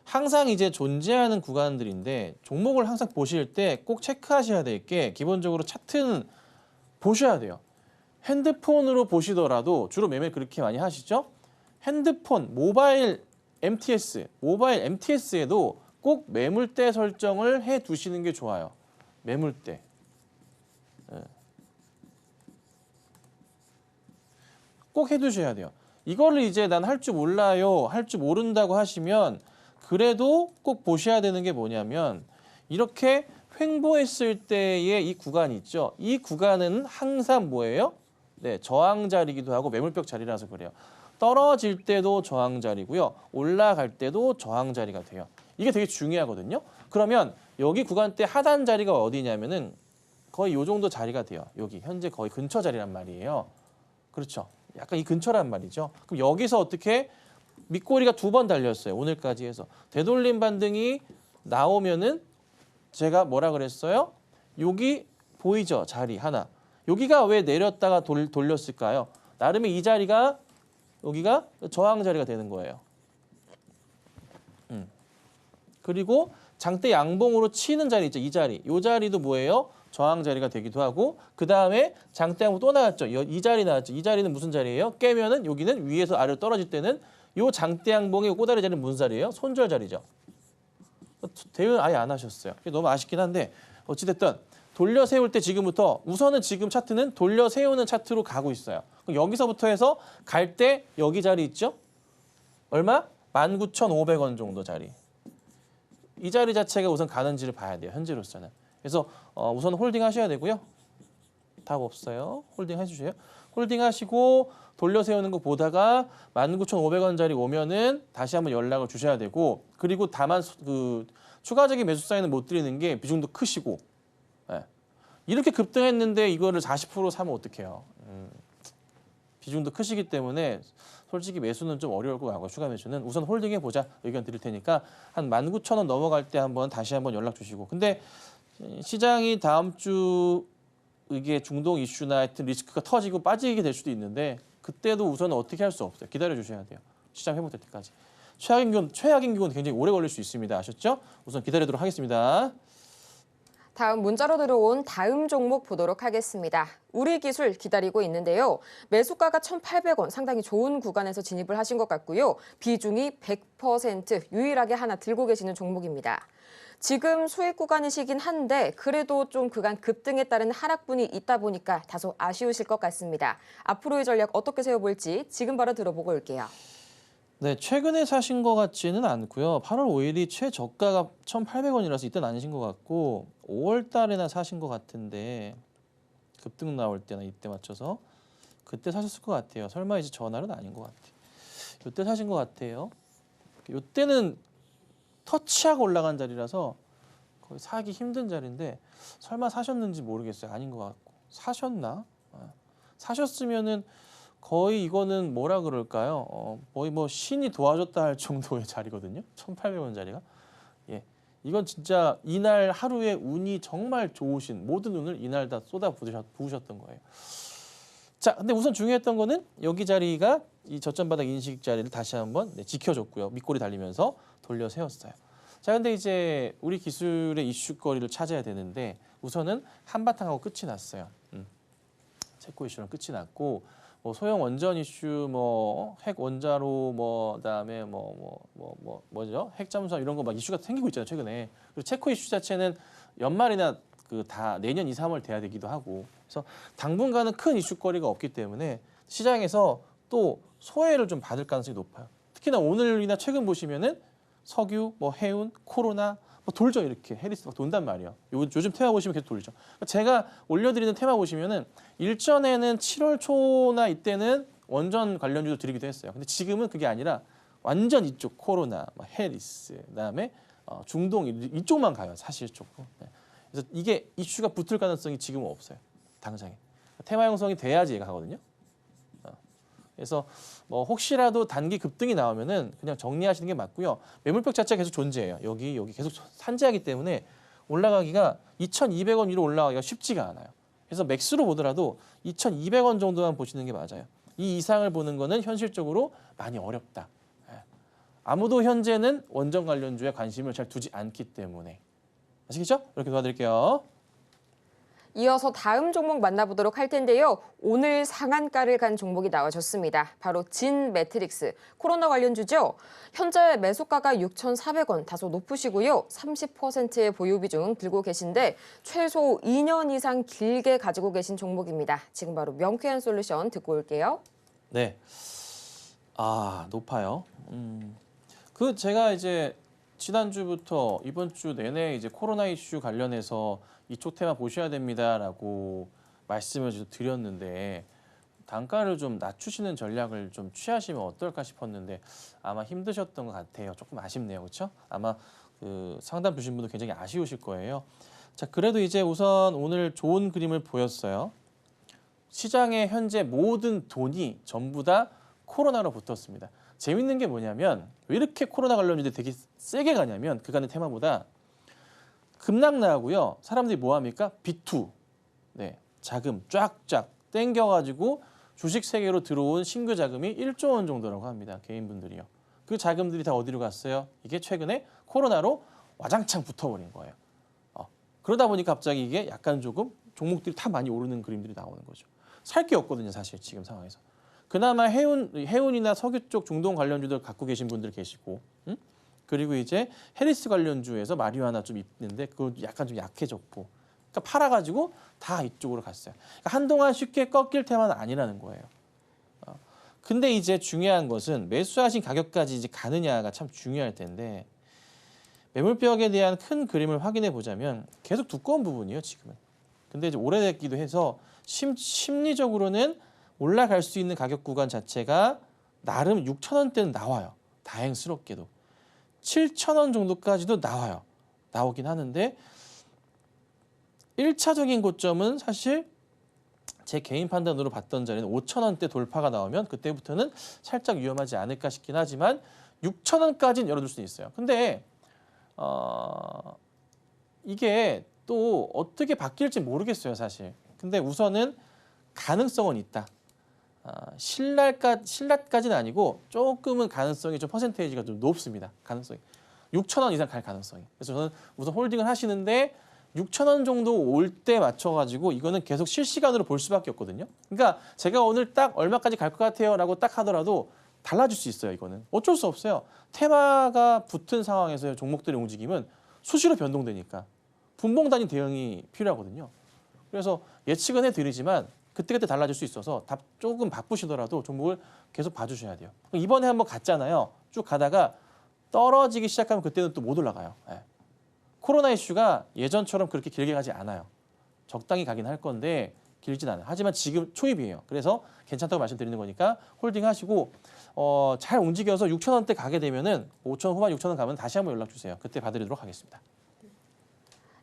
항상 이제 존재하는 구간들인데 종목을 항상 보실 때 꼭 체크하셔야 될 게 기본적으로 차트는 보셔야 돼요. 핸드폰으로 보시더라도 주로 매매 그렇게 많이 하시죠? 핸드폰, 모바일 MTS에도 꼭 매물대 설정을 해 두시는 게 좋아요. 매물대. 꼭 해두셔야 돼요. 이거를 이제 난 할 줄 몰라요, 할 줄 모른다고 하시면 그래도 꼭 보셔야 되는 게 뭐냐면 이렇게 횡보했을 때의 이 구간이 있죠. 이 구간은 항상 뭐예요? 네, 저항 자리이기도 하고 매물벽 자리라서 그래요. 떨어질 때도 저항 자리고요. 올라갈 때도 저항 자리가 돼요. 이게 되게 중요하거든요. 그러면 여기 구간 때 하단 자리가 어디냐면은 거의 요 정도 자리가 돼요. 여기 현재 거의 근처 자리란 말이에요. 그렇죠. 약간 이 근처란 말이죠. 그럼 여기서 어떻게 밑꼬리가 2번 달렸어요. 오늘까지 해서 되돌림 반등이 나오면은 제가 뭐라 그랬어요? 여기 보이죠? 자리 하나. 여기가 왜 내렸다가 돌렸을까요? 나름의 이 자리가 여기가 저항 자리가 되는 거예요. 그리고 장대 양봉으로 치는 자리 있죠. 이 자리. 이 자리도 뭐예요? 저항 자리가 되기도 하고 그 다음에 장대 양봉 또 나왔죠. 이 자리 나왔죠. 이 자리는 무슨 자리예요? 깨면은 여기는 위에서 아래로 떨어질 때는 이 장대 양봉의 꼬다리 자리는 무슨 자리예요? 손절 자리죠. 대응 아예 안 하셨어요. 너무 아쉽긴 한데 어찌됐든 돌려 세울 때 지금부터 우선은 지금 차트는 돌려 세우는 차트로 가고 있어요. 그럼 여기서부터 해서 갈 때 여기 자리 있죠? 얼마? 19,500원 정도 자리. 이 자리 자체가 우선 가는지를 봐야 돼요. 현재로서는. 그래서 우선 홀딩 하셔야 되고요. 답 없어요. 홀딩 해주세요. 홀딩 하시고 돌려 세우는 거 보다가 19,500원 자리 오면은 다시 한번 연락을 주셔야 되고 그리고 다만 그 추가적인 매수 사인은 못 드리는 게 비중도 크시고 예. 이렇게 급등했는데 이거를 40% 사면 어떡해요. 비중도 크시기 때문에 솔직히 매수는 좀 어려울 것 같고 추가 매수는 우선 홀딩해 보자 의견 드릴 테니까 한 19,000원 넘어갈 때 다시 한번 연락 주시고 근데 시장이 다음 주 이게 중동 이슈나 하여튼 리스크가 터지고 빠지게 될 수도 있는데 그때도 우선은 어떻게 할 수 없어요. 기다려 주셔야 돼요. 시장 회복될 때까지. 최악인 경우는 굉장히 오래 걸릴 수 있습니다. 아셨죠? 우선 기다리도록 하겠습니다. 다음 문자로 들어온 다음 종목 보도록 하겠습니다. 우리기술 기다리고 있는데요. 매수가가 1,800원 상당히 좋은 구간에서 진입을 하신 것 같고요. 비중이 100% 유일하게 하나 들고 계시는 종목입니다. 지금 수익 구간이시긴 한데 그래도 좀 그간 급등에 따른 하락분이 있다 보니까 다소 아쉬우실 것 같습니다. 앞으로의 전략 어떻게 세워볼지 지금 바로 들어보고 올게요. 네, 최근에 사신 것 같지는 않고요. 8월 5일이 최저가가 1,800원이라서 이때는 아니신 것 같고 5월 달에나 사신 것 같은데 급등 나올 때나 이때 맞춰서 그때 사셨을 것 같아요. 설마 이제 전날은 아닌 것 같아요. 이때 사신 것 같아요. 이때는 터치하고 올라간 자리라서 거의 사기 힘든 자리인데 설마 사셨는지 모르겠어요. 아닌 것 같고 사셨나? 사셨으면은 거의 이거는 뭐라 그럴까요? 거의 뭐 신이 도와줬다 할 정도의 자리거든요. 1,800원 자리가. 예, 이건 진짜 이날 하루에 운이 정말 좋으신 모든 운을 이날 다 쏟아 부으셨던 거예요. 자, 근데 우선 중요했던 거는 여기 자리가 이 저점 바닥 인식 자리를 다시 한번 지켜줬고요. 밑꼬리 달리면서 돌려 세웠어요. 자, 근데 이제 우리 기술의 이슈거리를 찾아야 되는데 우선은 한바탕 하고 끝이 났어요. 체코 이슈는 끝이 났고 뭐 소형 원전 이슈, 뭐 핵 원자로, 뭐 그다음에 뭐죠? 핵 잠수함 이런 거 막 이슈가 생기고 있잖아요 최근에. 그리고 체코 이슈 자체는 연말이나 그 다 내년 2, 3월 돼야 되기도 하고. 그래서 당분간은 큰 이슈거리가 없기 때문에 시장에서 또 소외를 좀 받을 가능성이 높아요. 특히나 오늘이나 최근 보시면은 석유, 뭐 해운, 코로나 뭐 돌죠 이렇게 해리스 막 돈단 말이에요. 요즘 테마 보시면 계속 돌죠. 제가 올려드리는 테마 보시면은 일전에는 7월 초나 이때는 원전 관련주도 드리기도 했어요. 근데 지금은 그게 아니라 완전 이쪽 코로나, 뭐 해리스, 그다음에 중동 이쪽만 가요 사실 쪽으로. 네. 그래서 이게 이슈가 붙을 가능성이 지금은 없어요. 당장에 테마 형성이 돼야지 얘가 가거든요. 그래서 뭐 혹시라도 단기 급등이 나오면은 그냥 정리하시는 게 맞고요. 매물벽 자체가 계속 존재해요. 여기 계속 산재하기 때문에 올라가기가 2,200원 위로 올라가기가 쉽지가 않아요. 그래서 맥스로 보더라도 2,200원 정도만 보시는 게 맞아요. 이 이상을 보는 거는 현실적으로 많이 어렵다. 아무도 현재는 원전 관련주에 관심을 잘 두지 않기 때문에. 아시겠죠? 이렇게 도와드릴게요. 이어서 다음 종목 만나보도록 할 텐데요. 오늘 상한가를 간 종목이 나와줬습니다. 바로 진 매트릭스, 코로나 관련주죠. 현재 매수가가 6,400원, 다소 높으시고요. 30%의 보유 비중 들고 계신데 최소 2년 이상 길게 가지고 계신 종목입니다. 지금 바로 명쾌한 솔루션 듣고 올게요. 네, 높아요. 그 제가 이제 지난주부터 이번 주 내내 이제 코로나 이슈 관련해서 이쪽 테마 보셔야 됩니다라고 말씀을 드렸는데 단가를 좀 낮추시는 전략을 좀 취하시면 어떨까 싶었는데 아마 힘드셨던 것 같아요. 조금 아쉽네요, 그렇죠? 아마 그 상담 주신 분도 굉장히 아쉬우실 거예요. 자, 그래도 이제 우선 오늘 좋은 그림을 보였어요. 시장에 현재 모든 돈이 전부 다 코로나로 붙었습니다. 재밌는 게 뭐냐면 왜 이렇게 코로나 관련주들이 되게 세게 가냐면 그간의 테마보다 급락 나고요. 사람들이 뭐 합니까? B2. 네, 자금 쫙쫙 땡겨가지고 주식 세계로 들어온 신규 자금이 1조 원 정도라고 합니다. 개인분들이요. 그 자금들이 다 어디로 갔어요? 이게 최근에 코로나로 와장창 붙어버린 거예요. 그러다 보니까 갑자기 이게 약간 조금 종목들이 다 많이 오르는 그림들이 나오는 거죠. 살 게 없거든요, 사실 지금 상황에서. 그나마 해운이나 석유 쪽 중동 관련주들 갖고 계신 분들 계시고, 그리고 이제 해리스 관련주에서 마리화나 좀 있는데 그거 약간 좀 약해졌고, 그러니까 팔아가지고 다 이쪽으로 갔어요. 그러니까 한동안 쉽게 꺾일 테마는 아니라는 거예요. 근데 이제 중요한 것은 매수하신 가격까지 이제 가느냐가 참 중요할 텐데 매물벽에 대한 큰 그림을 확인해 보자면 계속 두꺼운 부분이에요, 지금은. 근데 이제 오래됐기도 해서 심리적으로는 올라갈 수 있는 가격 구간 자체가 나름 6,000원대는 나와요. 다행스럽게도. 7,000원 정도까지도 나와요. 나오긴 하는데 1차적인 고점은 사실 제 개인 판단으로 봤던 자리는 5,000원대 돌파가 나오면 그때부터는 살짝 위험하지 않을까 싶긴 하지만 6,000원까지는 열어둘 수는 있어요. 근데 이게 또 어떻게 바뀔지 모르겠어요, 사실. 근데 우선은 가능성은 있다. 신랄까지는 아니고 조금은 가능성이 좀 퍼센테이지가 좀 높습니다. 가능성이. 6,000원 이상 갈 가능성이. 그래서 저는 우선 홀딩을 하시는데 6,000원 정도 올 때 맞춰가지고 이거는 계속 실시간으로 볼 수밖에 없거든요. 그러니까 제가 오늘 딱 얼마까지 갈 것 같아요 라고 딱 하더라도 달라질 수 있어요. 이거는 어쩔 수 없어요. 테마가 붙은 상황에서의 종목들의 움직임은 수시로 변동되니까 분봉 단위 대응이 필요하거든요. 그래서 예측은 해드리지만 그때그때 달라질 수 있어서 조금 바쁘시더라도 종목을 계속 봐주셔야 돼요. 이번에 한번 갔잖아요. 쭉 가다가 떨어지기 시작하면 그때는 또 못 올라가요. 네. 코로나 이슈가 예전처럼 그렇게 길게 가지 않아요. 적당히 가긴 할 건데 길진 않아요. 하지만 지금 초입이에요. 그래서 괜찮다고 말씀드리는 거니까 홀딩하시고 잘 움직여서 6,000원대 가게 되면은 5,000원 후반 6,000원 가면 다시 한번 연락 주세요. 그때 봐드리도록 하겠습니다.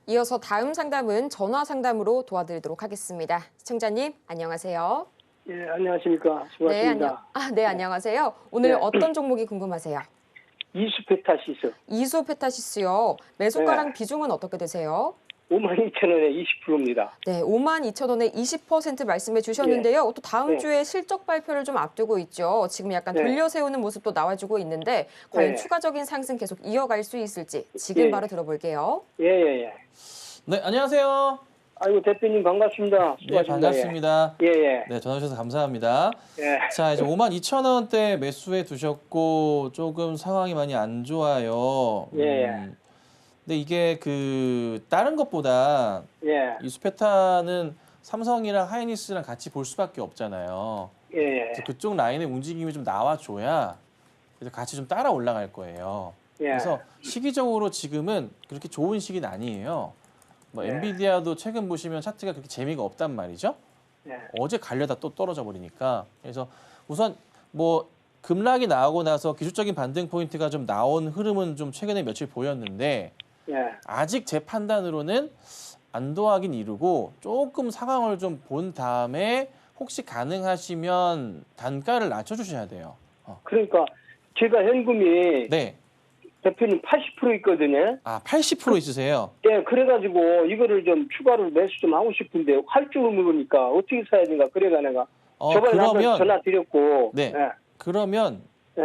이어서 다음 상담은 전화 상담으로 도와드리도록 하겠습니다. 시청자님, 안녕하세요. 예, 안녕하십니까. 수고하십니다. 네, 안녕하세요. 오늘 네. 어떤 종목이 궁금하세요? 이수페타시스 이수 페타시스요. 매수가랑 비중은 어떻게 되세요? 52,000원에 20%입니다. 네, 52,000원에 20% 말씀해 주셨는데요. 또 다음 네. 주에 실적 발표를 좀 앞두고 있죠. 지금 약간 네. 돌려 세우는 모습도 나와주고 있는데 과연 네. 추가적인 상승 계속 이어갈 수 있을지 지금 예. 바로 들어볼게요. 예. 네, 안녕하세요. 아이고, 대표님 반갑습니다. 네, 반갑습니다. 예. 네, 전화 주셔서 감사합니다. 예. 자, 이제 52,000원대 매수해 두셨고 조금 상황이 많이 안 좋아요. 예. 근데 이게 다른 것보다 예. 이수페타는 삼성이랑 하이닉스랑 같이 볼 수밖에 없잖아요. 예. 그래서 그쪽 라인의 움직임이 좀 나와줘야 그래서 같이 좀 따라 올라갈 거예요. 예. 그래서 시기적으로 지금은 그렇게 좋은 시기는 아니에요. 뭐 예. 엔비디아도 최근 보시면 차트가 그렇게 재미가 없단 말이죠. 예. 어제 갈려다 또 떨어져 버리니까. 그래서 우선 뭐 급락이 나오고 나서 기술적인 반등 포인트가 좀 나온 흐름은 좀 최근에 며칠 보였는데 예. 아직 제 판단으로는 안도하긴 이르고 조금 상황을 좀 본 다음에 혹시 가능하시면 단가를 낮춰주셔야 돼요. 그러니까 제가 현금이 네. 대표님 80% 있거든요. 80% 있으세요. 예, 그래가지고 이거를 좀 추가로 매수 좀 하고 싶은데 할 줄 모르니까 어떻게 사야 되나 그래가 내가 저번에 한번 그러면 전화 드렸고. 네. 예. 그러면 예.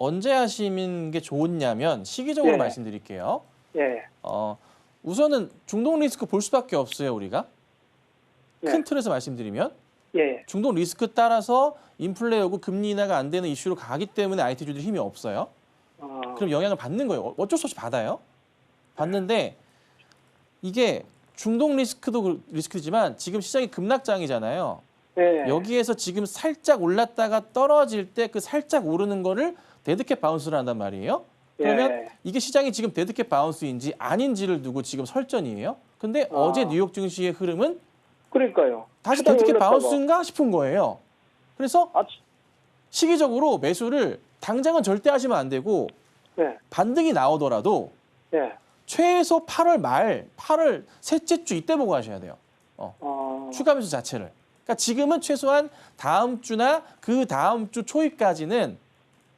언제 하시는 게 좋냐면 시기적으로 네. 말씀드릴게요. 예. 우선은 중동 리스크 볼 수밖에 없어요, 우리가. 네. 큰 틀에서 말씀드리면 예. 중동 리스크 따라서 인플레 오고 금리 인하가 안 되는 이슈로 가기 때문에 IT주들이 힘이 없어요. 그럼 영향을 받는 거예요. 어쩔 수 없이 받아요. 받는데 이게 중동 리스크도 리스크지만 지금 시장이 급락장이잖아요. 예. 여기에서 지금 살짝 올랐다가 떨어질 때 그 살짝 오르는 거를 데드캣 바운스를 한단 말이에요. 그러면 예. 이게 시장이 지금 데드캣 바운스인지 아닌지를 두고 지금 설전이에요. 근데 어제 뉴욕 증시의 흐름은 그러니까요. 다시 시간이 데드캣 올랐다가. 바운스인가 싶은 거예요. 그래서 아, 시기적으로 매수를 당장은 절대 하시면 안 되고 예. 반등이 나오더라도 예. 최소 8월 말, 8월 셋째 주 이때 보고 하셔야 돼요. 추가 매수 자체를. 그러니까 지금은 최소한 다음 주나 그 다음 주 초입까지는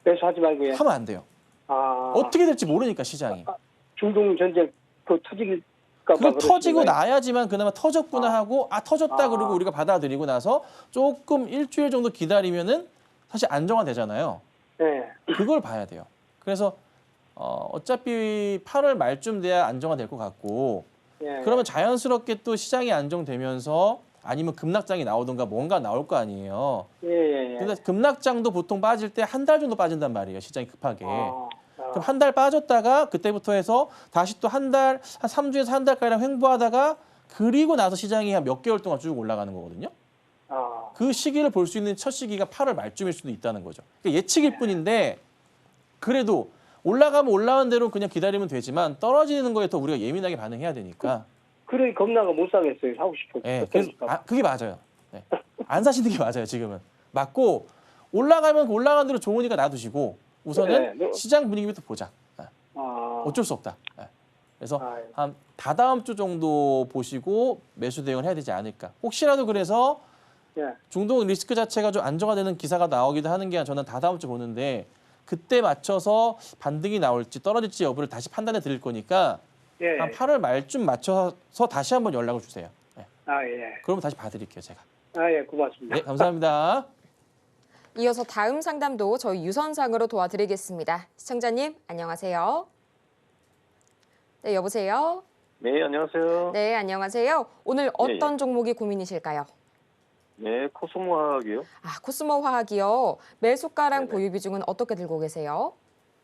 매수하지 말고요. 하면 안 돼요. 어떻게 될지 모르니까 시장이. 중동 전쟁 그 터질까 봐. 그거 터지고 나야지만 그나마 터졌구나 하고 터졌다 그러고 우리가 받아들이고 나서 조금 일주일 정도 기다리면은 사실 안정화되잖아요. 네. 그걸 봐야 돼요. 그래서 어차피 8월 말쯤 돼야 안정화될 것 같고 예. 그러면 자연스럽게 또 시장이 안정되면서 아니면 급락장이 나오든가 뭔가 나올 거 아니에요. 예. 근데 급락장도 보통 빠질 때 한 달 정도 빠진단 말이에요. 시장이 급하게. 그럼 한 달 빠졌다가 그때부터 해서 다시 또 한 3주에서 한 달가량 횡보하다가 그리고 나서 시장이 한 몇 개월 동안 쭉 올라가는 거거든요. 그 시기를 볼 수 있는 첫 시기가 8월 말쯤일 수도 있다는 거죠. 그러니까 예측일 뿐인데 그래도 올라가면 올라간 대로 그냥 기다리면 되지만 떨어지는 거에 더 우리가 예민하게 반응해야 되니까. 그래 겁나가 못 사겠어요. 사고 싶어요. 네, 그래서 그게 맞아요. 네. 안 사시는 게 맞아요. 지금은. 맞고 올라가면 올라간 대로 좋으니까 놔두시고 우선은 네. 시장 분위기부터 보자. 어쩔 수 없다. 그래서 예. 한 다다음 주 정도 보시고 매수 대응을 해야 되지 않을까. 혹시라도 그래서 예. 중동 리스크 자체가 좀 안정화되는 기사가 나오기도 하는 게 저는 다다음 주 보는데 그때 맞춰서 반등이 나올지 떨어질지 여부를 다시 판단해 드릴 거니까 예. 한 8월 말쯤 맞춰서 다시 한번 연락을 주세요. 네. 예. 그러면 다시 봐드릴게요, 제가. 예, 고맙습니다. 네, 감사합니다. 이어서 다음 상담도 저희 유선상으로 도와드리겠습니다. 시청자님, 안녕하세요. 네, 여보세요? 네, 안녕하세요. 네, 안녕하세요. 오늘 어떤 종목이 고민이실까요? 네, 코스모화학이요. 코스모 화학이요. 매수가랑 네네. 보유 비중은 어떻게 들고 계세요?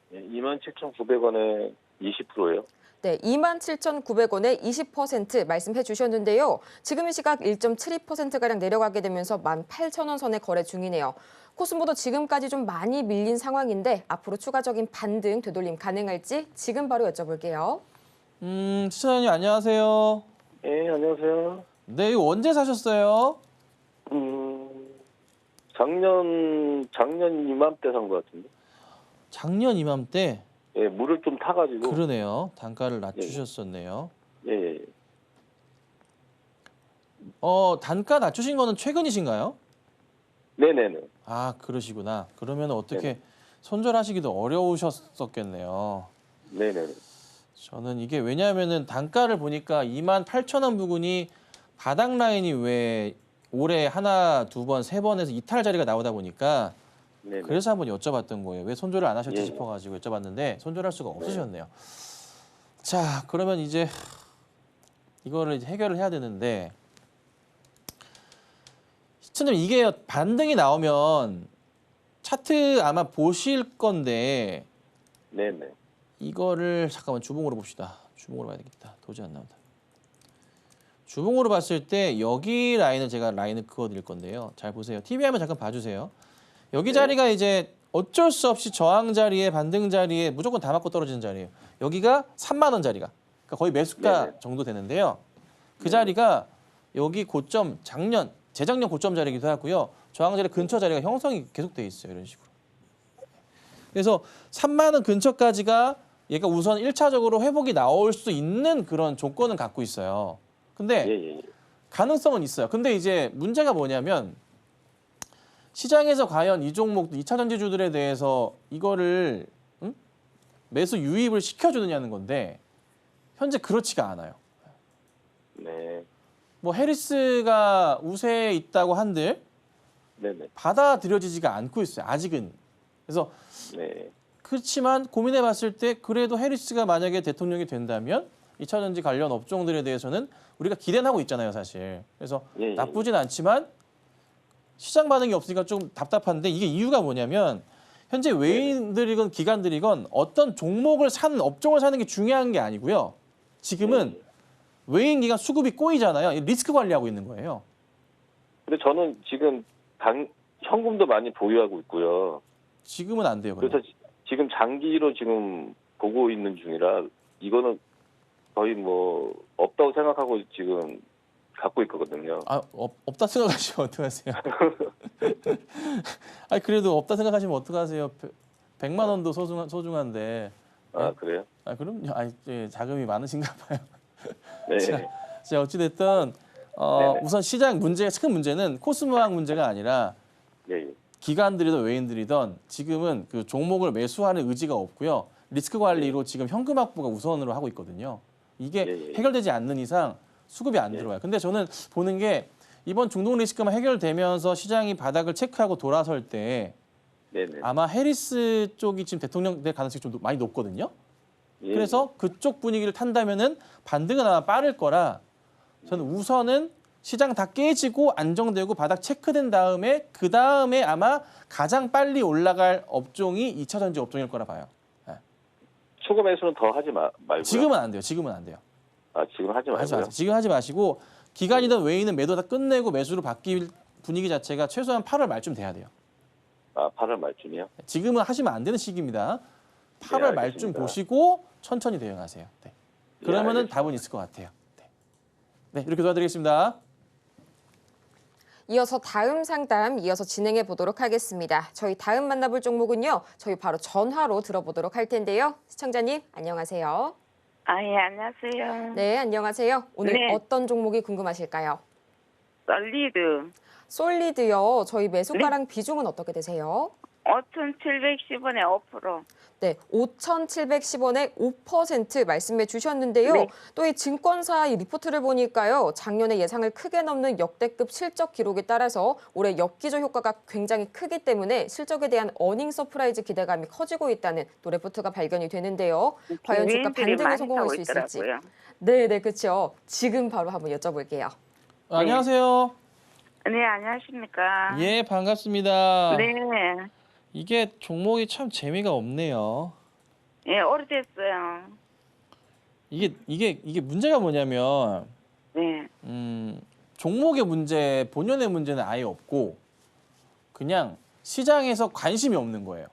네, 27,900원에 20%예요. 네, 27,900원에 20% 말씀해 주셨는데요. 지금 이 시각 1.72%가량 내려가게 되면서 18,000원 선에 거래 중이네요. 코스모도 지금까지 좀 많이 밀린 상황인데 앞으로 추가적인 반등, 되돌림 가능할지 지금 바로 여쭤볼게요. 시청자님 안녕하세요. 네, 안녕하세요. 네, 이거 언제 사셨어요? 작년 이맘때 산 것 같은데. 작년 이맘때. 예, 물을 좀 타가지고. 그러네요. 단가를 낮추셨었네요. 예. 단가 낮추신 거는 최근이신가요? 네네네. 아, 그러시구나. 그러면 어떻게 네네. 손절하시기도 어려우셨었겠네요. 네네네. 저는 이게 왜냐하면은 단가를 보니까 28,000원 부근이 바닥 라인이 왜 올해 하나, 두 번, 세 번에서 이탈 자리가 나오다 보니까 네네. 그래서 한번 여쭤봤던 거예요. 왜 손절을 안 하셨지 예. 싶어가지고 여쭤봤는데 손절할 수가 없으셨네요. 자, 그러면 이제 이거를 이제 해결을 해야 되는데 시청자님 이게 반등이 나오면 차트 아마 보실 건데 네네. 이거를 잠깐만 주봉으로 봅시다. 주봉으로 봐야 되겠다. 도저히 안 나온다. 주봉으로 봤을 때 여기 라인을 제가 라인을 그어드릴 건데요. 잘 보세요. TV 화면 잠깐 봐주세요. 여기 자리가 이제 어쩔 수 없이 저항 자리에 반등 자리에 무조건 다 맞고 떨어지는 자리예요. 여기가 3만 원 자리가 그러니까 거의 매수가 네네. 정도 되는데요. 그 자리가 여기 고점 재작년 고점 자리이기도 하고요. 저항 자리 근처 자리가 형성이 계속 돼 있어요. 이런 식으로. 그래서 3만 원 근처까지가 얘가 우선 1차적으로 회복이 나올 수 있는 그런 조건은 갖고 있어요. 근데 예. 가능성은 있어요. 근데 이제 문제가 뭐냐면 시장에서 과연 이 종목 2차 전지주들에 대해서 이거를 매수 유입을 시켜주느냐는 건데 현재 그렇지가 않아요. 네. 뭐 해리스가 우세에 있다고 한들 네네. 받아들여지지가 않고 있어요. 아직은. 그래서 네. 그렇지만 고민해봤을 때 그래도 해리스가 만약에 대통령이 된다면 2차 전지 관련 업종들에 대해서는 우리가 기대는 하고 있잖아요, 사실. 그래서 예. 나쁘진 않지만 시장 반응이 없으니까 좀 답답한데 이게 이유가 뭐냐면 현재 외인들이건 기관들이건 어떤 종목을 사는 업종을 사는 게 중요한 게 아니고요. 지금은 외인 기관 수급이 꼬이잖아요. 리스크 관리하고 있는 거예요. 근데 저는 지금 현금도 많이 보유하고 있고요. 지금은 안 돼요. 그냥. 그래서 지금 장기로 지금 보고 있는 중이라 이거는 거의 뭐 없다고 생각하고 지금 갖고 있거든요. 없다 생각하시면 어떡하세요? 아니 그래도 없다 생각하시면 어떡하세요? 100만 원도 소중한데. 아, 그래요? 아, 그럼요. 아, 예, 자금이 많으신가 봐요. 네. 자, 어찌됐든 네네. 우선 시장 문제가 큰 문제는 코스모학 문제가 아니라 예, 예. 기관들이든 외인들이든 지금은 그 종목을 매수하는 의지가 없고요. 리스크 관리로 지금 현금 확보가 우선으로 하고 있거든요. 이게 예, 예. 해결되지 않는 이상 수급이 안 예. 들어와요. 근데 저는 보는 게 이번 중동 리스크만 해결되면서 시장이 바닥을 체크하고 돌아설 때 네네. 아마 해리스 쪽이 지금 대통령 될 가능성이 좀 많이 높거든요. 예, 그래서 그쪽 분위기를 탄다면은 반등은 아마 빠를 거라 저는 우선은 시장 다 깨지고 안정되고 바닥 체크된 다음에 그 다음에 아마 가장 빨리 올라갈 업종이 2차 전지 업종일 거라 봐요. 추가 매수는 더 하지 말고요. 지금은 안 돼요. 지금은 안 돼요. 아, 지금 하지 하지 말고요. 마세요. 지금 하지 마시고 기관이든 외인은 매도 다 끝내고 매수로 바뀔 분위기 자체가 최소한 8월 말쯤 돼야 돼요. 아, 8월 말쯤이요? 지금은 하시면 안 되는 시기입니다. 8월 말쯤 알겠습니다. 보시고 천천히 대응하세요. 네. 그러면은 알겠습니다. 답은 있을 것 같아요. 네. 네, 이렇게 도와드리겠습니다. 이어서 다음 상담 이어서 진행해 보도록 하겠습니다. 저희 다음 만나볼 종목은요. 저희 바로 전화로 들어보도록 할 텐데요. 시청자님 안녕하세요. 아, 예, 안녕하세요. 네, 안녕하세요. 오늘 네. 어떤 종목이 궁금하실까요? 솔리드 솔리드요. 저희 매수가랑 비중은 어떻게 되세요? 5,710원에 5%. 네, 5,710원에 5% 말씀해 주셨는데요. 네. 또 이 증권사 이 리포트를 보니까요. 작년에 예상을 크게 넘는 역대급 실적 기록에 따라서 올해 역기조 효과가 굉장히 크기 때문에 실적에 대한 어닝 서프라이즈 기대감이 커지고 있다는 또 리포트가 발견이 되는데요. 과연 주가 개인들이 반등에 많이 성공할 사고 수 있을지. 있더라고요. 네, 그렇죠. 지금 바로 한번 여쭤볼게요. 안녕하세요. 네, 안녕하십니까. 예, 반갑습니다. 네, 이게 종목이 참 재미가 없네요. 예, 오래됐어요. 이게 문제가 뭐냐면 네, 종목의 문제, 본연의 문제는 아예 없고 그냥 시장에서 관심이 없는 거예요.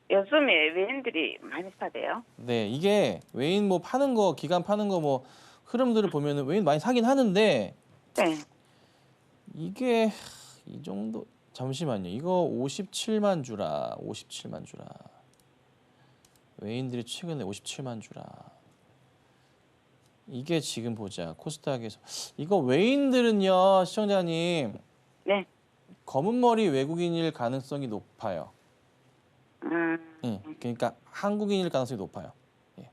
요즘에 외인들이 많이 사대요. 네, 이게 외인 뭐 파는 거, 기관 파는 거 뭐 흐름들을 보면은 외인 많이 사긴 하는데 네, 이게 이 정도 잠시만요. 이거 57만 주라. 57만 주라. 외인들이 최근에 57만 주라. 이게 지금 보자. 코스닥에서 이거 외인들은요, 시청자님. 네, 검은 머리 외국인일 가능성이 높아요. 음, 예, 그러니까 한국인일 가능성이 높아요. 예.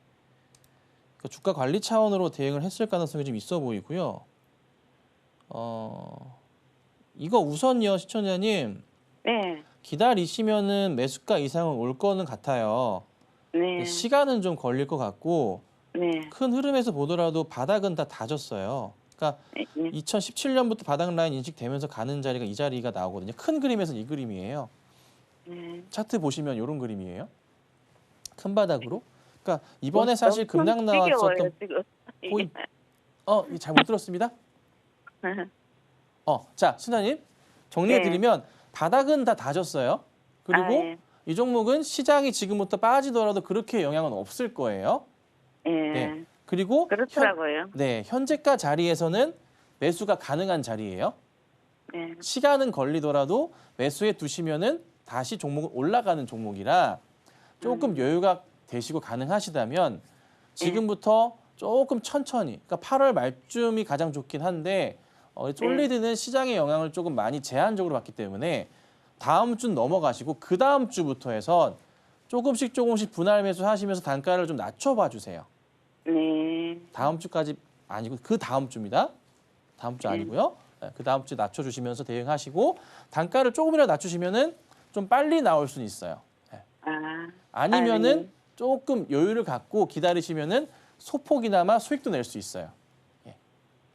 그러니까 주가 관리 차원으로 대응을 했을 가능성이 좀 있어 보이고요. 이거 우선요, 시청자님. 네, 기다리시면은 매수가 이상은 올 거는 같아요. 네, 시간은 좀 걸릴 것 같고 네, 큰 흐름에서 보더라도 바닥은 다 다졌어요. 그러니까 네, 2017년부터 바닥 라인 인식되면서 가는 자리가 이 자리가 나오거든요. 큰 그림에서는 이 그림이에요. 네. 차트 보시면 이런 그림이에요. 큰 바닥으로. 그러니까 이번에 사실 엄청 급락 지겨워요, 나왔었던 지금. 포인트. 잘 못 들었습니다. 자, 신사님 정리해 드리면 바닥은 다 다졌어요. 그리고 아, 예. 이 종목은 시장이 지금부터 빠지더라도 그렇게 영향은 없을 거예요. 예, 네. 그리고 그렇더라고요. 현재가 자리에서는 매수가 가능한 자리예요. 네, 시간은 걸리더라도 매수해 두시면은 다시 종목은 올라가는 종목이라 조금 여유가 되시고 가능하시다면 지금부터 조금 천천히, 그러니까 8월 말쯤이 가장 좋긴 한데 솔리드는 시장의 영향을 조금 많이 제한적으로 받기 때문에 다음 주 넘어가시고 그 다음 주부터 해서 조금씩 분할 매수하시면서 단가를 좀 낮춰봐 주세요. 네, 다음 주까지 아니고 그 다음 주입니다. 다음 주 아니고요. 네, 그 다음 주 낮춰주시면서 대응하시고 단가를 조금이라도 낮추시면은 좀 빨리 나올 수는 있어요. 네. 아니면은 네. 조금 여유를 갖고 기다리시면은 소폭이나마 수익도 낼 수 있어요. 예.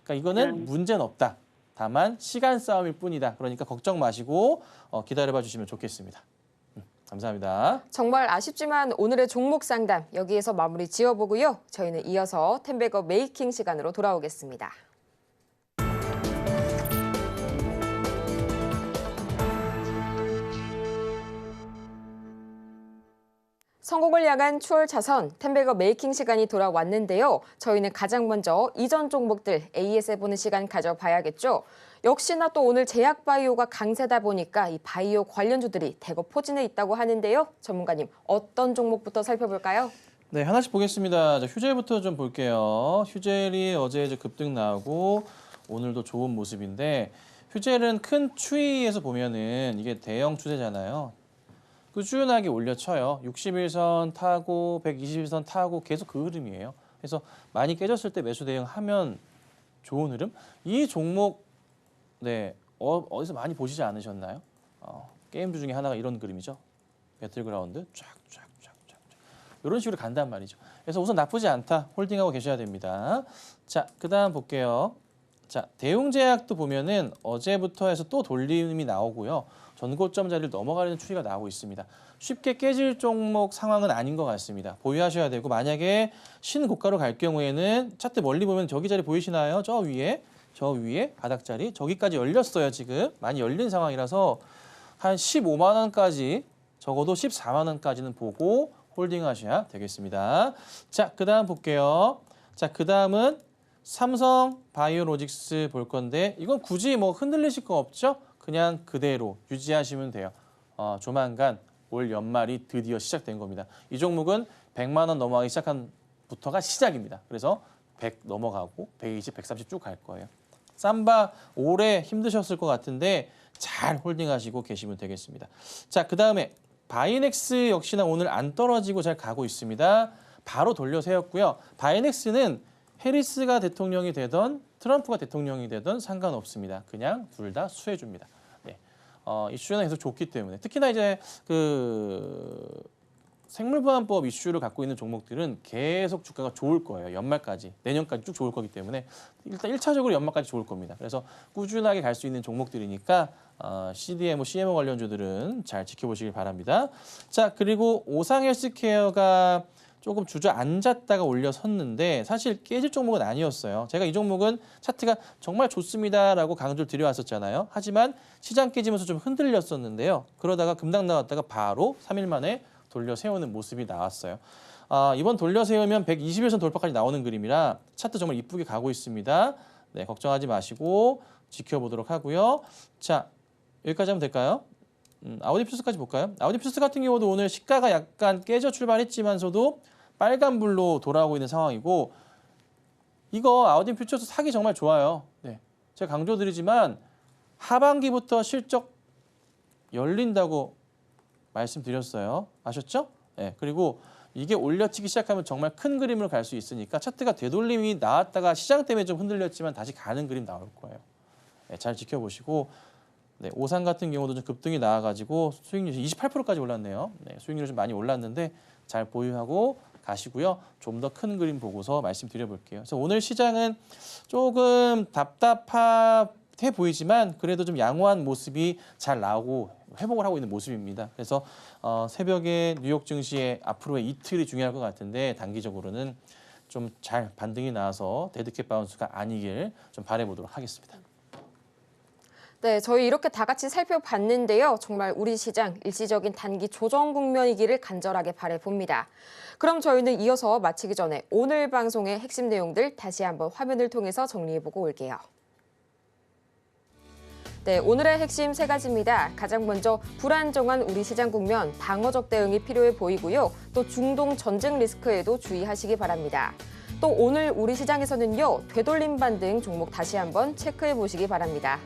그러니까 이거는 문제는 없다. 다만 시간 싸움일 뿐이다. 그러니까 걱정 마시고 기다려봐 주시면 좋겠습니다. 감사합니다. 정말 아쉽지만 오늘의 종목 상담 여기에서 마무리 지어보고요. 저희는 이어서 텐베거 메이킹 시간으로 돌아오겠습니다. 성공을 향한 추월 차선 텐베거 메이킹 시간이 돌아왔는데요. 저희는 가장 먼저 이전 종목들 AS 해보는 시간 가져봐야겠죠. 역시나 또 오늘 제약바이오가 강세다 보니까 이 바이오 관련주들이 대거 포진해 있다고 하는데요. 전문가님, 어떤 종목부터 살펴볼까요? 네, 하나씩 보겠습니다. 자, 휴젤부터 좀 볼게요. 휴젤이 어제 이제 급등 나오고 오늘도 좋은 모습인데 휴젤은 큰 추이에서 보면은 이게 대형 추세잖아요. 꾸준하게 올려쳐요. 61선 타고 121선 타고 계속 그 흐름이에요. 그래서 많이 깨졌을 때 매수 대응하면 좋은 흐름. 이 종목 네 어디서 많이 보시지 않으셨나요? 게임주 중에 하나가 이런 그림이죠. 배틀그라운드 쫙쫙쫙쫙 이런 식으로 간단 말이죠. 그래서 우선 나쁘지 않다. 홀딩하고 계셔야 됩니다. 자, 그다음 볼게요. 자, 대웅제약도 보면은 어제부터 해서 또 돌림이 나오고요. 전고점 자리를 넘어가려는 추이가 나오고 있습니다. 쉽게 깨질 종목 상황은 아닌 것 같습니다. 보유하셔야 되고 만약에 신고가로 갈 경우에는 차트 멀리 보면 저기 자리 보이시나요? 저 위에 바닥 자리 저기까지 열렸어요. 지금 많이 열린 상황이라서 한 15만 원까지 적어도 14만 원까지는 보고 홀딩하셔야 되겠습니다. 자, 그다음 볼게요. 자, 그다음은 삼성 바이오로직스 볼 건데 이건 굳이 뭐 흔들리실 거 없죠? 그냥 그대로 유지하시면 돼요. 조만간 올 연말이 드디어 시작된 겁니다. 이 종목은 100만 원 넘어가기 시작한부터가 시작입니다. 그래서 100 넘어가고 120, 130 쭉 갈 거예요. 삼바 오래 힘드셨을 것 같은데 잘 홀딩하시고 계시면 되겠습니다. 자, 그다음에 바이넥스 역시나 오늘 안 떨어지고 잘 가고 있습니다. 바로 돌려 세웠고요. 바이넥스는 해리스가 대통령이 되던 트럼프가 대통령이 되던 상관없습니다. 그냥 둘 다 수혜줍니다. 네. 이슈는 계속 좋기 때문에 특히나 이제 그 생물보안법 이슈를 갖고 있는 종목들은 계속 주가가 좋을 거예요. 연말까지, 내년까지 쭉 좋을 거기 때문에 일단 1차적으로 연말까지 좋을 겁니다. 그래서 꾸준하게 갈 수 있는 종목들이니까 CDMO, CMO 관련주들은 잘 지켜보시길 바랍니다. 자, 그리고 오상헬스케어가 조금 주저앉았다가 올려섰는데 사실 깨질 종목은 아니었어요. 제가 이 종목은 차트가 정말 좋습니다라고 강조를 드려왔었잖아요. 하지만 시장 깨지면서 좀 흔들렸었는데요. 그러다가 급락 나왔다가 바로 3일 만에 돌려 세우는 모습이 나왔어요. 이번 돌려 세우면 121선 돌파까지 나오는 그림이라 차트 정말 이쁘게 가고 있습니다. 네, 걱정하지 마시고 지켜보도록 하고요. 자, 여기까지 하면 될까요? 아우디퓨스까지 볼까요? 아우디퓨스 같은 경우도 오늘 시가가 약간 깨져 출발했지만서도 빨간불로 돌아오고 있는 상황이고 이거 아우디 퓨처스 사기 정말 좋아요. 네, 제가 강조드리지만 하반기부터 실적 열린다고 말씀드렸어요. 아셨죠? 네, 그리고 이게 올려치기 시작하면 정말 큰 그림으로 갈 수 있으니까 차트가 되돌림이 나왔다가 시장 때문에 좀 흔들렸지만 다시 가는 그림 나올 거예요. 네, 잘 지켜보시고 네, 오산 같은 경우도 좀 급등이 나와가지고 수익률이 28%까지 올랐네요. 네, 수익률이 좀 많이 올랐는데 잘 보유하고 가시고요. 좀 더 큰 그림 보고서 말씀드려볼게요. 그래서 오늘 시장은 조금 답답해 보이지만 그래도 좀 양호한 모습이 잘 나오고 회복을 하고 있는 모습입니다. 그래서 새벽에 뉴욕 증시의 앞으로의 이틀이 중요할 것 같은데 단기적으로는 좀 잘 반등이 나와서 데드캣 바운스가 아니길 좀 바라보도록 하겠습니다. 네, 저희 이렇게 다 같이 살펴봤는데요. 정말 우리 시장 일시적인 단기 조정 국면이기를 간절하게 바라봅니다. 그럼 저희는 이어서 마치기 전에 오늘 방송의 핵심 내용들 다시 한번 화면을 통해서 정리해보고 올게요. 네, 오늘의 핵심 세 가지입니다. 가장 먼저 불안정한 우리 시장 국면, 방어적 대응이 필요해 보이고요. 또 중동 전쟁 리스크에도 주의하시기 바랍니다. 또 오늘 우리 시장에서는요, 되돌림 반등 종목 다시 한번 체크해 보시기 바랍니다.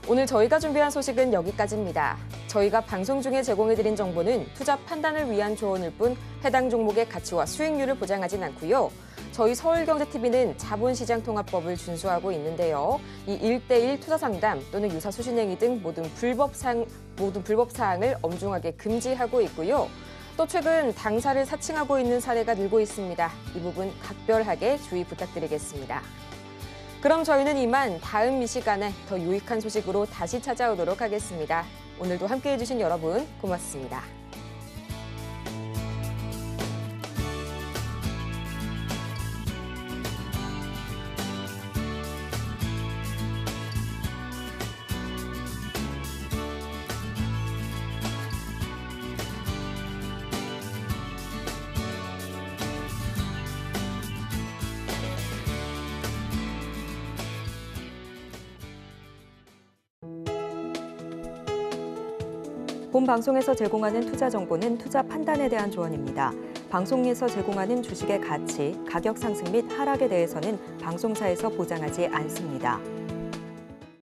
오늘 저희가 준비한 소식은 여기까지입니다. 저희가 방송 중에 제공해드린 정보는 투자 판단을 위한 조언일 뿐 해당 종목의 가치와 수익률을 보장하진 않고요. 저희 서울경제TV는 자본시장 통합법을 준수하고 있는데요. 이 1:1 투자 상담 또는 유사 수신행위 등 모든 불법 사항을 엄중하게 금지하고 있고요. 또 최근 당사를 사칭하고 있는 사례가 늘고 있습니다. 이 부분 각별하게 주의 부탁드리겠습니다. 그럼 저희는 이만 다음 이 시간에 더 유익한 소식으로 다시 찾아오도록 하겠습니다. 오늘도 함께해 주신 여러분 고맙습니다. 본 방송에서 제공하는 투자 정보는 투자 판단에 대한 조언입니다. 방송에서 제공하는 주식의 가치, 가격 상승 및 하락에 대해서는 방송사에서 보장하지 않습니다.